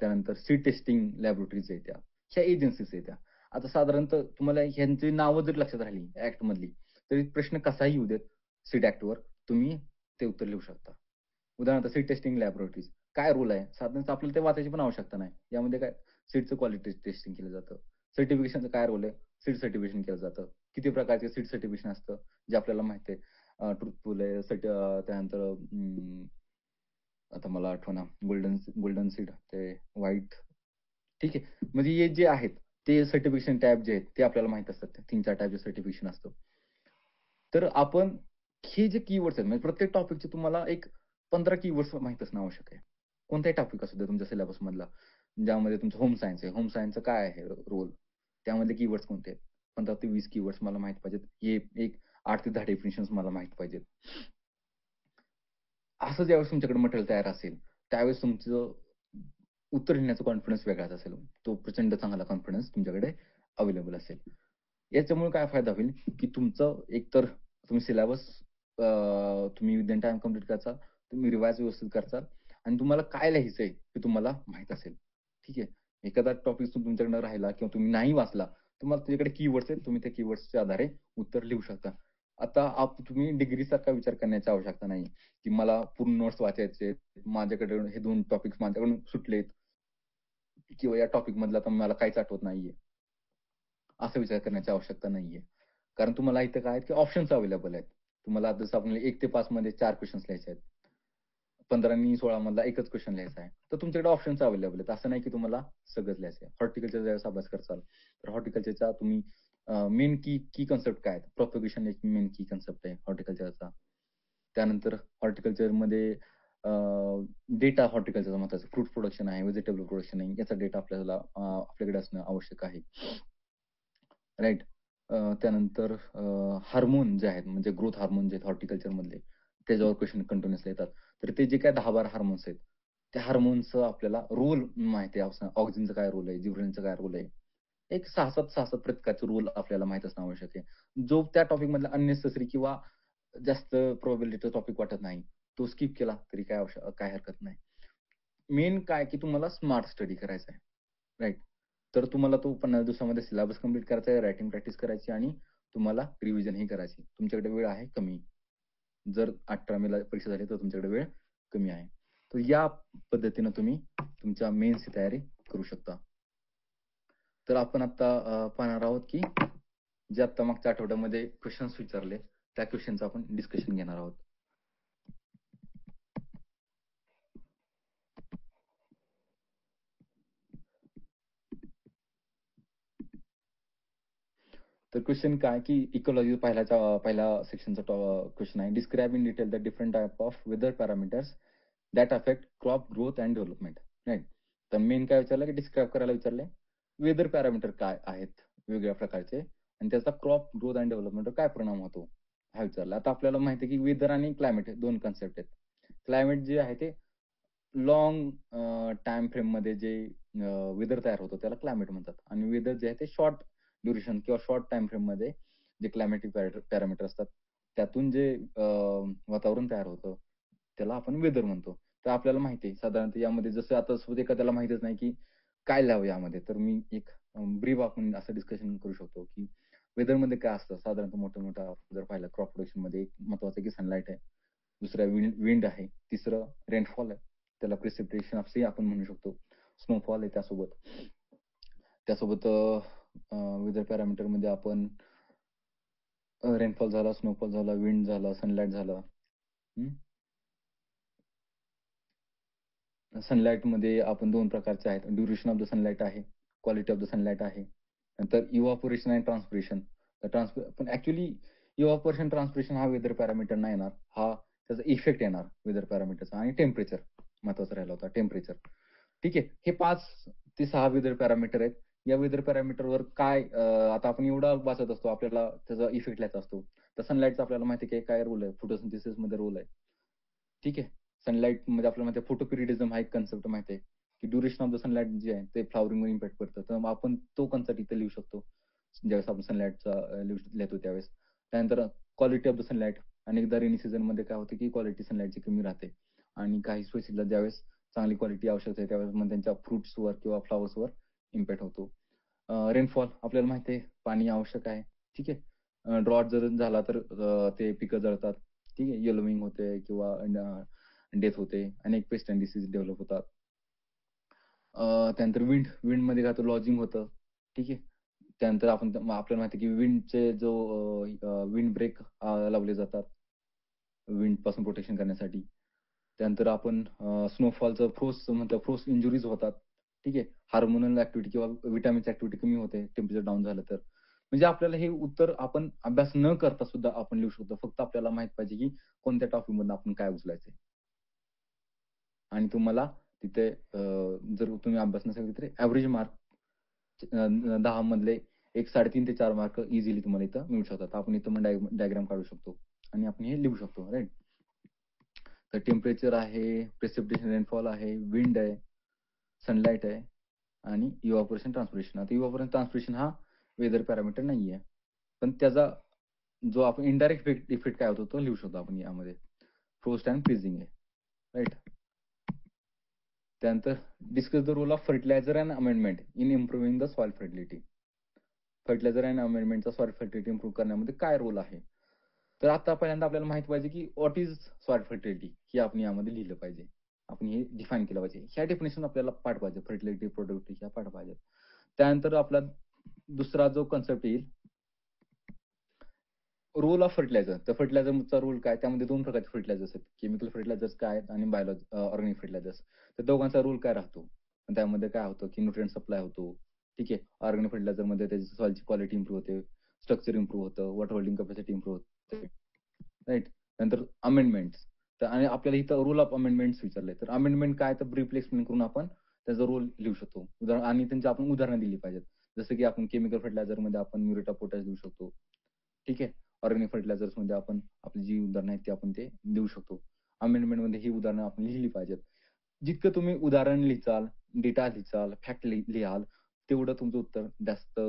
त्यानंतर सीड टेस्टिंग लॅबोरेटरीज आहेत त्या. ह्या एजन्सीज आहेत त्या. आता साधारणतः तुम्हाला ह्यांची नावं जर लक्षात राहिली ॲक्टमधली, तरी प्रश्न कसाही येऊ देत सीड ॲक्टवर, तुम्ही ते उत्तर लिहू शकता. उदाहरणार्थ सीड टेस्टिंग लॅबोरेटरीज काय रोल आहे? साधारणतः आपल्याला ते वाचायची पण आवश्यकता नाही. यामध्ये काय सीडचं क्वालिटी टेस्टिंग केलं जातं. सर्टिफिकेशनचं काय रोल आहे? सीड सर्टिफिकेशन केलं जातं. किती प्रकारचे सीड सर्टिफिकेशन असतं, जे आपल्याला माहिती आहे. ट्रुथफुल आहे, त्यानंतर आता मला आठवना गोल्डन सीड, ते व्हाईट. ठीक आहे. म्हणजे हे जे आहेत, ते सर्टिफिकेशन टॅब जे आहेत, ते आपल्याला माहीत असतात. 3-4 टाइपचे सर्टिफिकेशन असतं. तर आपण हे जे कीवर्ड्स आहेत, म्हणजे प्रत्येक टॉपिकचे तुम्हाला एक 15 कीवर्ड्स माहीत असणं आवश्यक आहे. कोणताही टॉपिक असू द्या तुमच्या सिलेबसमधला. ज्यामध्ये तुमचं होम सायन्स आहे. होम सायन्सचा काय आहे रोल? त्यामधले कीवर्ड्स कोणते आहेत? 15 ते 20 कीवर्ड्स मला माहीत पाहिजेत. हे एक 8 ते 10 डेफिनिशन्स मला माहीत पाहिजेत. असं ज्यावेळेस तुमच्याकडे मटेरियल तयार असेल, त्यावेळेस तुमचं उत्तर लिहिण्याचा कॉन्फिडन्स वेगळाच असेल. तो प्रचंड चांगला कॉन्फिडन्स तुमच्याकडे अवेलेबल असेल. याच्यामुळे काय फायदा होईल, की तुमचं एकतर तुम्ही सिलेबस तुम्ही विदिन टाईम कंप्लीट करचाल, तुम्ही रिवाईज व्यवस्थित करचाल आणि तुम्हाला काय लिहायचंय हे तुम्हाला माहीत असेल. ठीक आहे. एखादा टॉपिक तुमच्याकडनं राहिला किंवा तुम्ही नाही वाचला, तुम्हाला तुझ्याकडे कीवर्ड्स आहेत, तुम्ही त्या कीवर्ड्सच्या आधारे उत्तर लिहू शकता. आता तुम्ही डिग्रीसारखा विचार करण्याची आवश्यकता नाही, की मला पूर्ण नोट्स वाचायचे, माझ्याकडे हे 2 टॉपिक्स माझ्याकडून सुटलेत किंवा या टॉपिक मधलं आता मला काहीच आठवत नाहीये. असा विचार करण्याची आवश्यकता नाहीये. कारण तुम्हाला इथं काय आहेत, की ऑप्शन्स अवेलेबल आहेत. तुम्हाला जसं आपण 1 ते 5 मध्ये 4 क्वेशन्स लिहायचे आहेत. 15 आणि 16 मधला एकच क्वेशन लिहायचा आहे. तर तुमच्याकडे ऑप्शन्स अवेलेबल आहेत. असं नाही की तुम्हाला सगळंच लिहायचं आहे. हॉर्टिकल्चर ज्यावेळेस अभ्यास करसाल, तर हॉर्टिकल्चरचा तुम्ही मेन की कन्सेप्ट काय आहेत? प्रोपगेशन एक मेन की कन्सेप्ट आहे हॉर्टिकल्चरचा. त्यानंतर हॉर्टिकल्चरमध्ये डेटा हॉर्टिकल्चरचा महत्त्वाचा फ्रूट प्रोडक्शन आहे, व्हेजिटेबल प्रोडक्शन आहे. याचा डेटा आपल्याकडे असणं आवश्यक आहे. राइट. त्यानंतर हार्मोन जे आहेत म्हणजे ग्रोथ हार्मोन जे आहेत हॉर्टिकल्चर मधले, त्याच्यावर क्वेशन कंटिन्युअसली येतात. तर ते जे काही 10-12 हार्मोन्स आहेत, त्या हार्मोन्सचं आपल्याला रोल माहिती आहे. ऑक्सिनचा काय रोल आहे, जिब्रेलिनचा काय रोल आहे. एक 6-7 प्रकारचे रोल आपल्याला माहीत असणं आवश्यक आहे. जो त्या टॉपिक मधला अननेसेसरी किंवा जास्त प्रोबॅबिलिटीचा टॉपिक वाटत नाही, तो स्किप केला तरी काय हरकत नाही. मेन काय की तुम्हाला स्मार्ट स्टडी करायचा आहे. राइट. तर तुम्हाला तो 50 दिवसामध्ये सिलेबस कंप्लीट करायचा आहे, रायटिंग प्रॅक्टिस करायची आणि तुम्हाला रिव्हिजनही करायची. तुमच्याकडे वेळ आहे कमी. जर 18 मेला परीक्षा झाली तर तुमच्याकडे वेळ कमी आहे. तर या पद्धतीनं तुम्ही तुमच्या मेन्सची तयारी करू शकता. तर आपण आता पाहणार आहोत की जे आता मागच्या आठवड्यामध्ये क्वेशन्स विचारले, त्या क्वेशनचं आपण डिस्कशन घेणार आहोत. तर क्वेश्चन काय की इकॉलॉजी पहिल्या सेक्शनचा क्वेश्चन आहे. Describe in detail the different type of weather parameters that affect crop growth and development. Right. तर मेन काय विचारलं की डिस्क्राईब करायला विचारलंय. वेदर पॅरामीटर काय आहेत वेगवेगळ्या प्रकारचे आणि त्याचा क्रॉप ग्रोथ अँड डेव्हलपमेंटवर काय परिणाम होतो हा विचारला. आता आपल्याला माहिती आहे की वेदर आणि क्लायमेट हे दोन कन्सेप्ट आहेत. क्लायमेट जे आहे ते लॉंग टाइम फ्रेम मध्ये जे वेदर तयार होतं त्याला क्लायमेट म्हणतात आणि वेदर जे आहे ते शॉर्ट ड्युरेशन किंवा शॉर्ट टाइम फ्रेम मध्ये जे क्लायमॅटिक पॅरामीटर असतात त्यातून जे वातावरण तयार होतं त्याला आपण वेदर म्हणतो. तर आपल्याला माहिती आहे साधारणतः यामध्ये जसं आता एखाद्याला माहितच नाही की काय लिहावं यामध्ये, तर मी एक ब्रीफ आपण असं डिस्कशन करू शकतो की वेदर मध्ये काय असतं. साधारणतः मोठं जर पाहिलं क्रॉप प्रोडक्शन मध्ये एक महत्वाचं की सनलाईट आहे, दुसरं विंड आहे, तिसरं रेनफॉल आहे, त्याला प्रिसिपिटेशन असे आपण म्हणू शकतो, स्नोफॉल आहे त्यासोबत वेदर पॅरामीटर मध्ये आपण रेनफॉल झाला, स्नोफॉल झाला, विंड झाला, सनलाईट झाला. सनलाईट मध्ये आपण दोन प्रकारचे आहेत. ड्युरेशन ऑफ द सनलाईट आहे, क्वालिटी ऑफ द सनलाईट आहे. नंतर इव्हॅपोरेशन आणि ट्रान्सपिरेशन. पण ऍक्च्युली इव्हॅपोरेशन ट्रान्सपिरेशन हा वेदर पॅरामीटर नाही येणार, हा त्याचा इफेक्ट येणार वेदर पॅरामीटरचा. आणि टेम्परेचर महत्वाचा राहिला होता, टेम्परेचर. ठीक आहे. हे 5 ते 6 वेदर पॅरामीटर आहेत. या वेदर पॅरामीटरवर काय आता आपण एवढा वाचत असतो, आपल्याला त्याचा इफेक्ट लिहायचा असतो. तर सनलाईटचा आपल्याला माहिती आहे काय रोल आहे, फोटोसिंथेसिस मध्ये रोल आहे. ठीक आहे. सनलाईट मध्ये आपल्याला माहिती आहे फोटोपिरिडिझम हा एक कन्सेप्ट माहिती आहे की ड्युरेशन ऑफ द सनलाईट जे आहे ते फ्लॉवरिंग वर इम्पॅक्ट करतं. तर आपण तो कन्सेप्ट इथे लिहू शकतो ज्यावेळेस आपण सनलाईटचा लिहितो त्यावेळेस. त्यानंतर क्वालिटी ऑफ द सनलाईट. अनेकदा रेनी सीझन मध्ये काय होतं की क्वालिटी सनलाईटची कमी राहते आणि काही स्पेसिसला ज्यावेळेस चांगली क्वालिटी आवश्यक आहे त्यावेळेस मग त्यांच्या फ्रुट्सवर किंवा फ्लॉवर्सवर इम्पॅक्ट होतो. रेनफॉल आपल्याला माहिती आहे पाणी आवश्यक आहे. ठीक आहे. ड्रॉट जर झाला तर ते पिकं जळतात. ठीक आहे. येलोविंग होते किंवा डेथ होते. अनेक पेस्ट अँड डिसीज डेव्हलप होतात. त्यानंतर विंड मध्ये काय होतं लॉजिंग होतं. ठीक आहे. त्यानंतर आपल्याला माहिती आहे की विंडचे जो विंड ब्रेक लावले जातात विंड पासून प्रोटेक्शन करण्यासाठी. त्यानंतर आपण स्नोफॉलचं फ्रोस्ट इंजुरीज होतात. ठीक आहे. हार्मोनल ऍक्टिव्हिटी किंवा विटामिन्स ऍक्टिव्हिटी कमी होते टेम्परेचर डाऊन झालं तर. म्हणजे आपल्याला हे उत्तर आपण अभ्यास न करता सुद्धा आपण लिहू शकतो. फक्त आपल्याला माहित पाहिजे की कोणत्या टॉपिक मधून आपण काय उचलायचंय. आणि तुम्हाला तिथे जर तुम्ही अभ्यास नसेल तर ऍव्हरेज मार्क 10 मधले 3.5 ते 4 मार्क इझिली तुम्हाला इथं मिळू शकतात. आपण इथं मग डायग्राम काढू शकतो आणि आपण हे लिहू शकतो. राईट. तर टेम्परेचर आहे, प्रेसिपिटेशन रेनफॉल आहे, विंड आहे, सनलाईट आहे आणि इव्हॅपोरेशन ट्रान्सपिरेशन. आता इव्हॅपोरेशन ट्रान्सपिरेशन हा वेदर पॅरामीटर नाहीये, पण त्याचा जो आपण इनडायरेक्ट इफेक्ट काय होतो तो लिहू शकतो आपण यामध्ये. फ्रोस्ट अँड फ्रीजिंग आहे. राईट. त्यानंतर discuss the role of fertiliser and amendment in improving the soil fertility. Fertiliser and अमेंडमेंटचा सॉइल फर्टिलिटी इम्प्रूव्ह करण्यामध्ये काय रोल आहे. तर आता पहिल्यांदा आपल्याला माहित पाहिजे की व्हॉट इज सॉइल फर्टिलिटी हे आपण यामध्ये लिहिलं पाहिजे. आपण हे डिफाईन केलं पाहिजे. ह्या डेफिनेशन आपल्याला पाठ पाहिजे. फर्टिलिटी, प्रोडक्टिव्हिटी ह्या पाठ पाहिजे. त्यानंतर आपला दुसरा जो कन्सेप्ट येईल रोल ऑफ फर्टिलायझर. तर फर्टिलायझरचा रोल काय, त्यामध्ये 2 प्रकारचे फर्टिलायझर्स आहेत. केमिकल फर्टिलायझर्स काय आहेत आणि ऑर्गॅनिक फर्टिलायझर्स. तर दोघांचा रोल काय राहतो. त्यामध्ये काय होतं की न्यूट्रिएंट सप्लाय होतो. ठीक आहे. ऑर्गॅनिक फर्टिलायझर मध्ये त्याची सॉइलची क्वालिटी इम्प्रूव्ह होते, स्ट्रक्चर इम्प्रूव्ह होतं, वॉटर होल्डिंग कॅपॅसिटी इम्प्रूव्ह होते. राईट. नंतर अमेंडमेंट्स. तर आणि आपल्याला इथं रोल ऑफ अमेंडमेंट्स विचारलंय. तर अमेंडमेंट काय तर ब्रीफली एक्सप्लेन करून आपण त्याचा रोल लिहू शकतो. आणि त्यांची आपण उदाहरणं दिली पाहिजेत. जसं की आपण केमिकल फर्टिलायझर मध्ये आपण म्युरेट ऑफ पोटॅश देऊ शकतो. ठीक आहे. ऑर्गॅनिक फर्टिलायझर्स मध्ये आपण आपली जी उदाहरणं आहेत ती आपण ते देऊ शकतो. अमेंडमेंट मध्ये ही उदाहरणं आपण लिहिली पाहिजेत. जितकं तुम्ही उदाहरण लिहिचाल, डेटा लिहिचाल, फॅक्ट लिहाल, तेवढं तुमचं उत्तर जास्त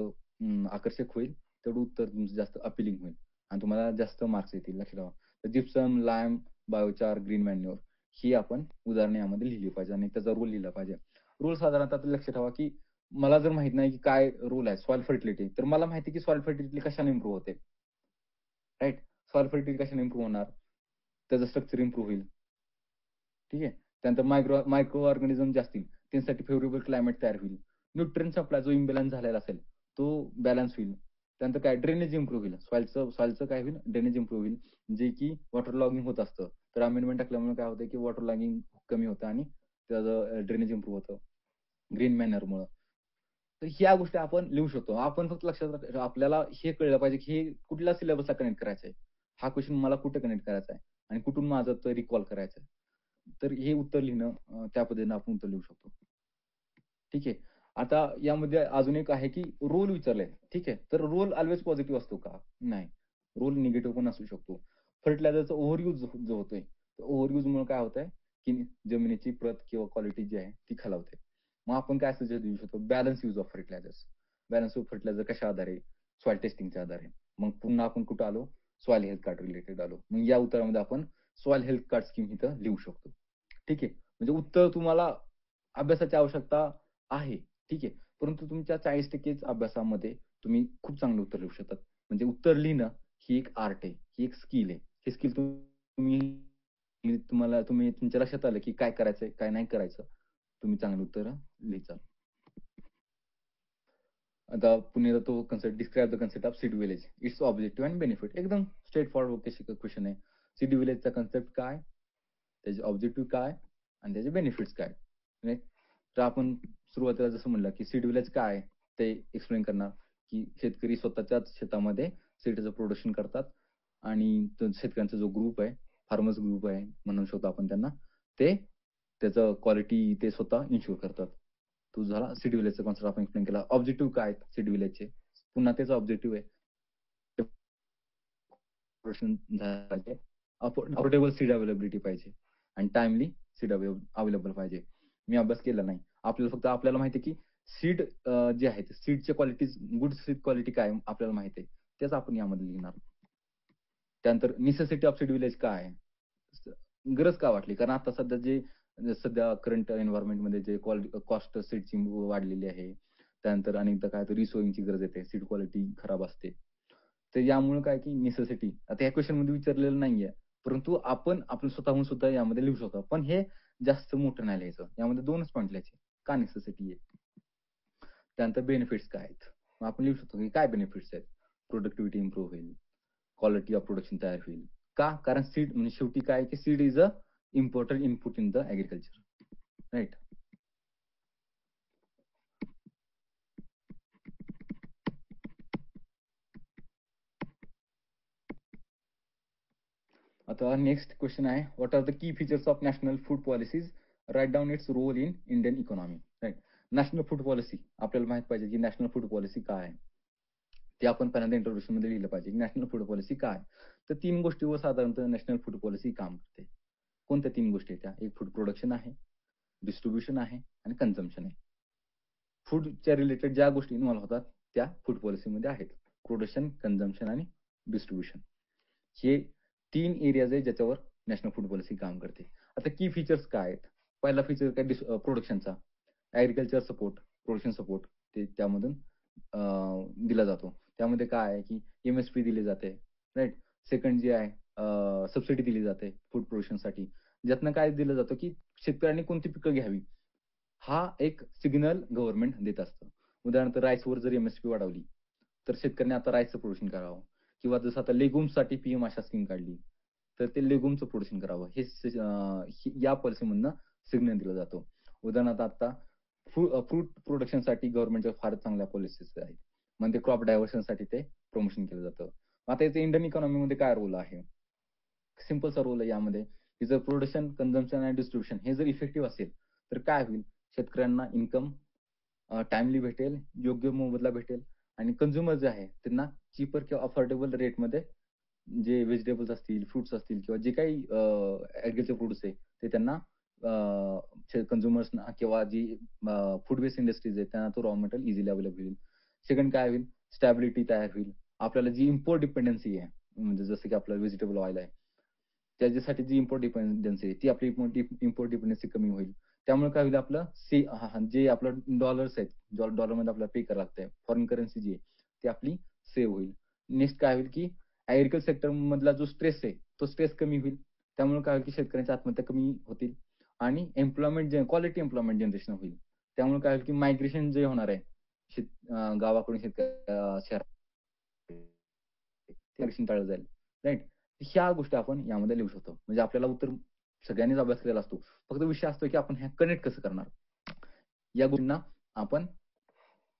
आकर्षक होईल. तेवढं उत्तर तुमचं जास्त अपिलिंग होईल आणि तुम्हाला जास्त मार्क्स येतील. लक्षात ठेवा. तर gypsum, lime, biochar, green manure ही आपण उदाहरणे यामध्ये लिहिली पाहिजे आणि त्याचा रोल लिहिला पाहिजे. रोल साधारणतः लक्षात ठेवा की मला जर माहित नाही की काय रोल आहे सॉइल फर्टिलिटी, तर मला माहिती की सॉइल फर्टिलिटी कशाने इम्प्रूव्ह होते. राईट. सॉइल फर्टिलिटी कशाने इम्प्रूव्ह होणार, त्याचं स्ट्रक्चर इम्प्रूव्ह होईल. ठीक आहे. त्यानंतर मायक्रो ऑर्गॅनिझम जे असतील त्यांच्यासाठी फेव्हरेबल क्लायमेट तयार होईल. न्यूट्रिएंट सप्लाय जो इम्बॅलन्स झालेला असेल तो बॅलन्स होईल. त्यानंतर काय ड्रेनेज इम्प्रूव्ह होईल. सॉइलचं काय होईल, ड्रेनेज इम्प्रूव्ह होईल, जे की वॉटर लॉगिंग होत असतं. तर अमेंडमेंट टाकल्यामुळे काय होतं की वॉटर लॉगिंग कमी होतं आणि त्याचं ड्रेनेज इम्प्रूव्ह होतं ग्रीन मॅनरमुळं. तर ह्या गोष्टी आपण लिहू शकतो. आपण फक्त लक्षात आपल्याला हे कळलं पाहिजे, की हे कुठल्या सिलेबसला कनेक्ट करायचं आहे. हा क्वेशन मला कुठे कनेक्ट करायचा आहे आणि कुठून माझं तो रिकॉल करायचं आहे. तर हे उत्तर लिहिणं त्या पद्धतीने आपण उत्तर लिहू शकतो. ठीक आहे. आता यामध्ये अजून एक आहे, की रोल विचारलाय. ठीक आहे. तर रोल ऑल्वेज पॉझिटिव्ह असतो का? नाही. रोल निगेटिव्ह पण असू शकतो. फर्टिलायझरचा ओव्हरयूज जो होतोय, ओव्हरयूजमुळे काय होतंय, की जमिनीची प्रत किंवा क्वालिटी जी आहे ती खालावते. मग आपण काय सजेस्ट देऊ शकतो? Balance use of fertilizers. Balance of fertilizer कशा आधारे? सॉइल टेस्टिंगच्या आधारे. मग पुन्हा आपण कुठं आलो? सॉइल हेल्थ कार्ड रिलेटेड आलो. मग या उत्तरामध्ये आपण सॉइल हेल्थ कार्ड स्कीम इथं लिहू शकतो. ठीक आहे. म्हणजे उत्तर तुम्हाला अभ्यासाची आवश्यकता आहे. ठीक आहे. परंतु तुमच्या 40% अभ्यासामध्ये तुम्ही खूप चांगलं उत्तर लिहू शकतात. म्हणजे उत्तर लिहिणं ही एक आर्ट आहे. ही एक स्किल आहे. हे स्किल तुम्ही तुमच्या लक्षात आलं, की काय करायचंय, काय नाही करायचं. तुम्ही चांगली उत्तरं लिहिचाल. आता पुढे तो concept describe the concept of seed village. It's objective and benefit. एकदम स्ट्रेट फॉरवर्ड क्वेशन आहे. सीड व्हिलेजचा कन्सेप्ट काय? त्याचे ऑब्जेक्टिव्ह काय? आणि त्याचे बेनिफिट्स काय? राइट? तर आपण सुरुवातीला जसं म्हणलं, की सीड व्हिलेज काय आहे? ते एक्सप्लेन करणार, की शेतकरी स्वतःच्याच शेतामध्ये सीडचं प्रोडक्शन करतात आणि तो शेतकऱ्यांचा जो ग्रुप आहे, फार्मर्स ग्रुप आहे म्हणू शकतो आपण त्यांना, ते त्याचं क्वालिटी ते स्वतः इन्शुअर करतात. तो झाला सीड व्हिलेजचा कन्सेप्ट आपण एक्सप्लेन केला. ऑब्जेक्टिव्ह काय आहेत सीड व्हिलेजचे? पुन्हा त्याचा ऑब्जेक्टिव्ह आहे प्रोडक्शन झालं पाहिजे. अफोर्डेबल सीड अवेलेबिलिटी पाहिजे आणि टाईमली सीड अवेलेबल पाहिजे. मी अभ्यास केला नाही. आपल्याला माहिती आहे, की सीड जे आहेत सीडच्या क्वालिटीज गुड सीड क्वालिटी काय आपल्याला माहिती आहे. तेच आपण यामध्ये लिहिणार. त्यानंतर नेसेसिटी ऑफ सीड व्हिलेज काय आहे? गरज का वाटली? कारण आता सध्या करंट एन्व्हायर्नमेंटमध्ये जे कॉस्ट सीडची वाढलेली आहे. त्यानंतर अनेकदा काय तर रिसोइंगची गरज येते. सीड क्वालिटी खराब असते. तर यामुळे काय की नेसेसिटी आता या क्वेशनमध्ये विचारलेलं नाहीये. परंतु आपण स्वतःहून सुद्धा यामध्ये लिहू शकतो. पण हे जास्त मोठं नाही लिहायचं. यामध्ये 2च पॉइंट लिहायचे. का नेसेसिटी आहे? त्यानंतर बेनिफिट्स काय आहेत? मग आपण लिहू शकतो की काय बेनिफिट्स आहेत? प्रोडक्टिव्हिटी इम्प्रूव्ह होईल. क्वालिटी ऑफ प्रोडक्शन तयार होईल. का? कारण सीड म्हणजे शेवटी काय आहे की seed is a important input in the agriculture. Right? आता नेक्स्ट क्वेश्चन आहे, what are the key features of national food policies? Write down its role in Indian economy. Right? National food policy आपल्याला माहित पाहिजे की national food policy काय आहे? ते आपण पहिल्यांदा इंट्रोडक्शन मध्ये लिहिलं पाहिजे. नॅशनल फूड पॉलिसी काय? तर 3 गोष्टीवर साधारणतः नॅशनल फूड पॉलिसी काम करते. कोणत्या 3 गोष्टी आहेत त्या? एक फूड प्रोडक्शन आहे, डिस्ट्रिब्युशन आहे आणि कन्झम्पशन आहे. फूडच्या रिलेटेड ज्या गोष्टी इन्व्हॉल्व होतात त्या फूड पॉलिसीमध्ये आहेत. प्रोडक्शन, कन्झम्पशन आणि डिस्ट्रिब्युशन. हे 3 एरियाज आहेत ज्याच्यावर नॅशनल फूड पॉलिसी काम करते. आता की फीचर्स काय आहेत? पहिला फीचर काय प्रोडक्शनचा. ॲग्रीकल्चर सपोर्ट, प्रोडक्शन सपोर्ट ते त्यामधून दिला जातो. त्यामध्ये काय आहे की एम-एस-पी दिली जाते. राइट? सेकंड जे आहे सबसिडी दिली जाते फूड प्रोडक्शनसाठी. ज्यातनं काय दिलं जातं की शेतकऱ्यांनी कोणती पिकं घ्यावी हा एक सिग्नल गव्हर्नमेंट देत असतं. उदाहरणार्थ राईसवर जर एम-एस-पी वाढवली, तर शेतकऱ्यांनी आता राईसचं प्रोडक्शन करावं किंवा जसं आता लेगुम्ससाठी पीएम आशा स्कीम काढली, तर ते लेगुमचं प्रोडक्शन करावं. या पॉलिसीमधनं सिग्नल दिला जातो. उदाहरणार्थ आता फ्रूट प्रोडक्शनसाठी गव्हर्नमेंटच्या फार चांगल्या पॉलिसीज आहेत. म्हणजे क्रॉप डायव्हर्शनसाठी ते प्रमोशन केलं जातं. आता याचं इंडियन इकॉनॉमीमध्ये काय रोल आहे? सिंपलचा रोल आहे यामध्ये, की जर प्रोडक्शन, कन्झम्पशन आणि डिस्ट्रिब्युशन हे जर इफेक्टिव्ह असेल, तर काय होईल? शेतकऱ्यांना इन्कम टाईमली भेटेल, योग्य मोबदला भेटेल आणि कन्झ्युमर जे आहे त्यांना चीपर किंवा अफोर्डेबल रेटमध्ये जे व्हेजिटेबल्स असतील, फ्रुट्स असतील किंवा जे काही ॲग्रीकल्चर फ्रुट्स आहे ते त्यांना कन्झ्युमर्सना किंवा जी फूड बेस्ड इंडस्ट्रीज आहेत त्यांना तो रॉ मटेरियल इझिली अवेलेबल होईल. सेकंड काय होईल? स्टॅबिलिटी तयार होईल. आपल्याला जी इम्पोर्ट डिपेंडन्सी आहे, म्हणजे जसं की आपलं व्हेजिटेबल ऑइल आहे. त्याच्यासाठी जी इम्पोर्ट डिपेंडन्सी आहे, ती आपली इम्पोर्ट डिपेंडन्सी कमी होईल. त्यामुळे काय होईल आपलं जे आपलं डॉलर्स आहेत, डॉलरमध्ये आपल्याला पे करावं लागतंय. फॉरेन करन्सी जी आहे, ती आपली सेव्ह होईल. नेक्स्ट काय होईल की ॲग्रीकल्चर सेक्टर मधला जो स्ट्रेस आहे, तो स्ट्रेस कमी होईल. त्यामुळे काय होईल की शेतकऱ्यांच्या आत्महत्या कमी होतील आणि क्वालिटी एम्प्लॉयमेंट जनरेशन होईल. त्यामुळे काय होईल की मायग्रेशन जे होणार आहे, गावाकडून शहरात ते टाळलं जाईल. राइट? ह्या गोष्टी आपण यामध्ये लिहू शकतो. म्हणजे आपल्याला उत्तर सगळ्यांनीच अभ्यास केलेला असतो. फक्त विषय असतो की आपण ह्या कनेक्ट कसं करणार? या गोष्टींना आपण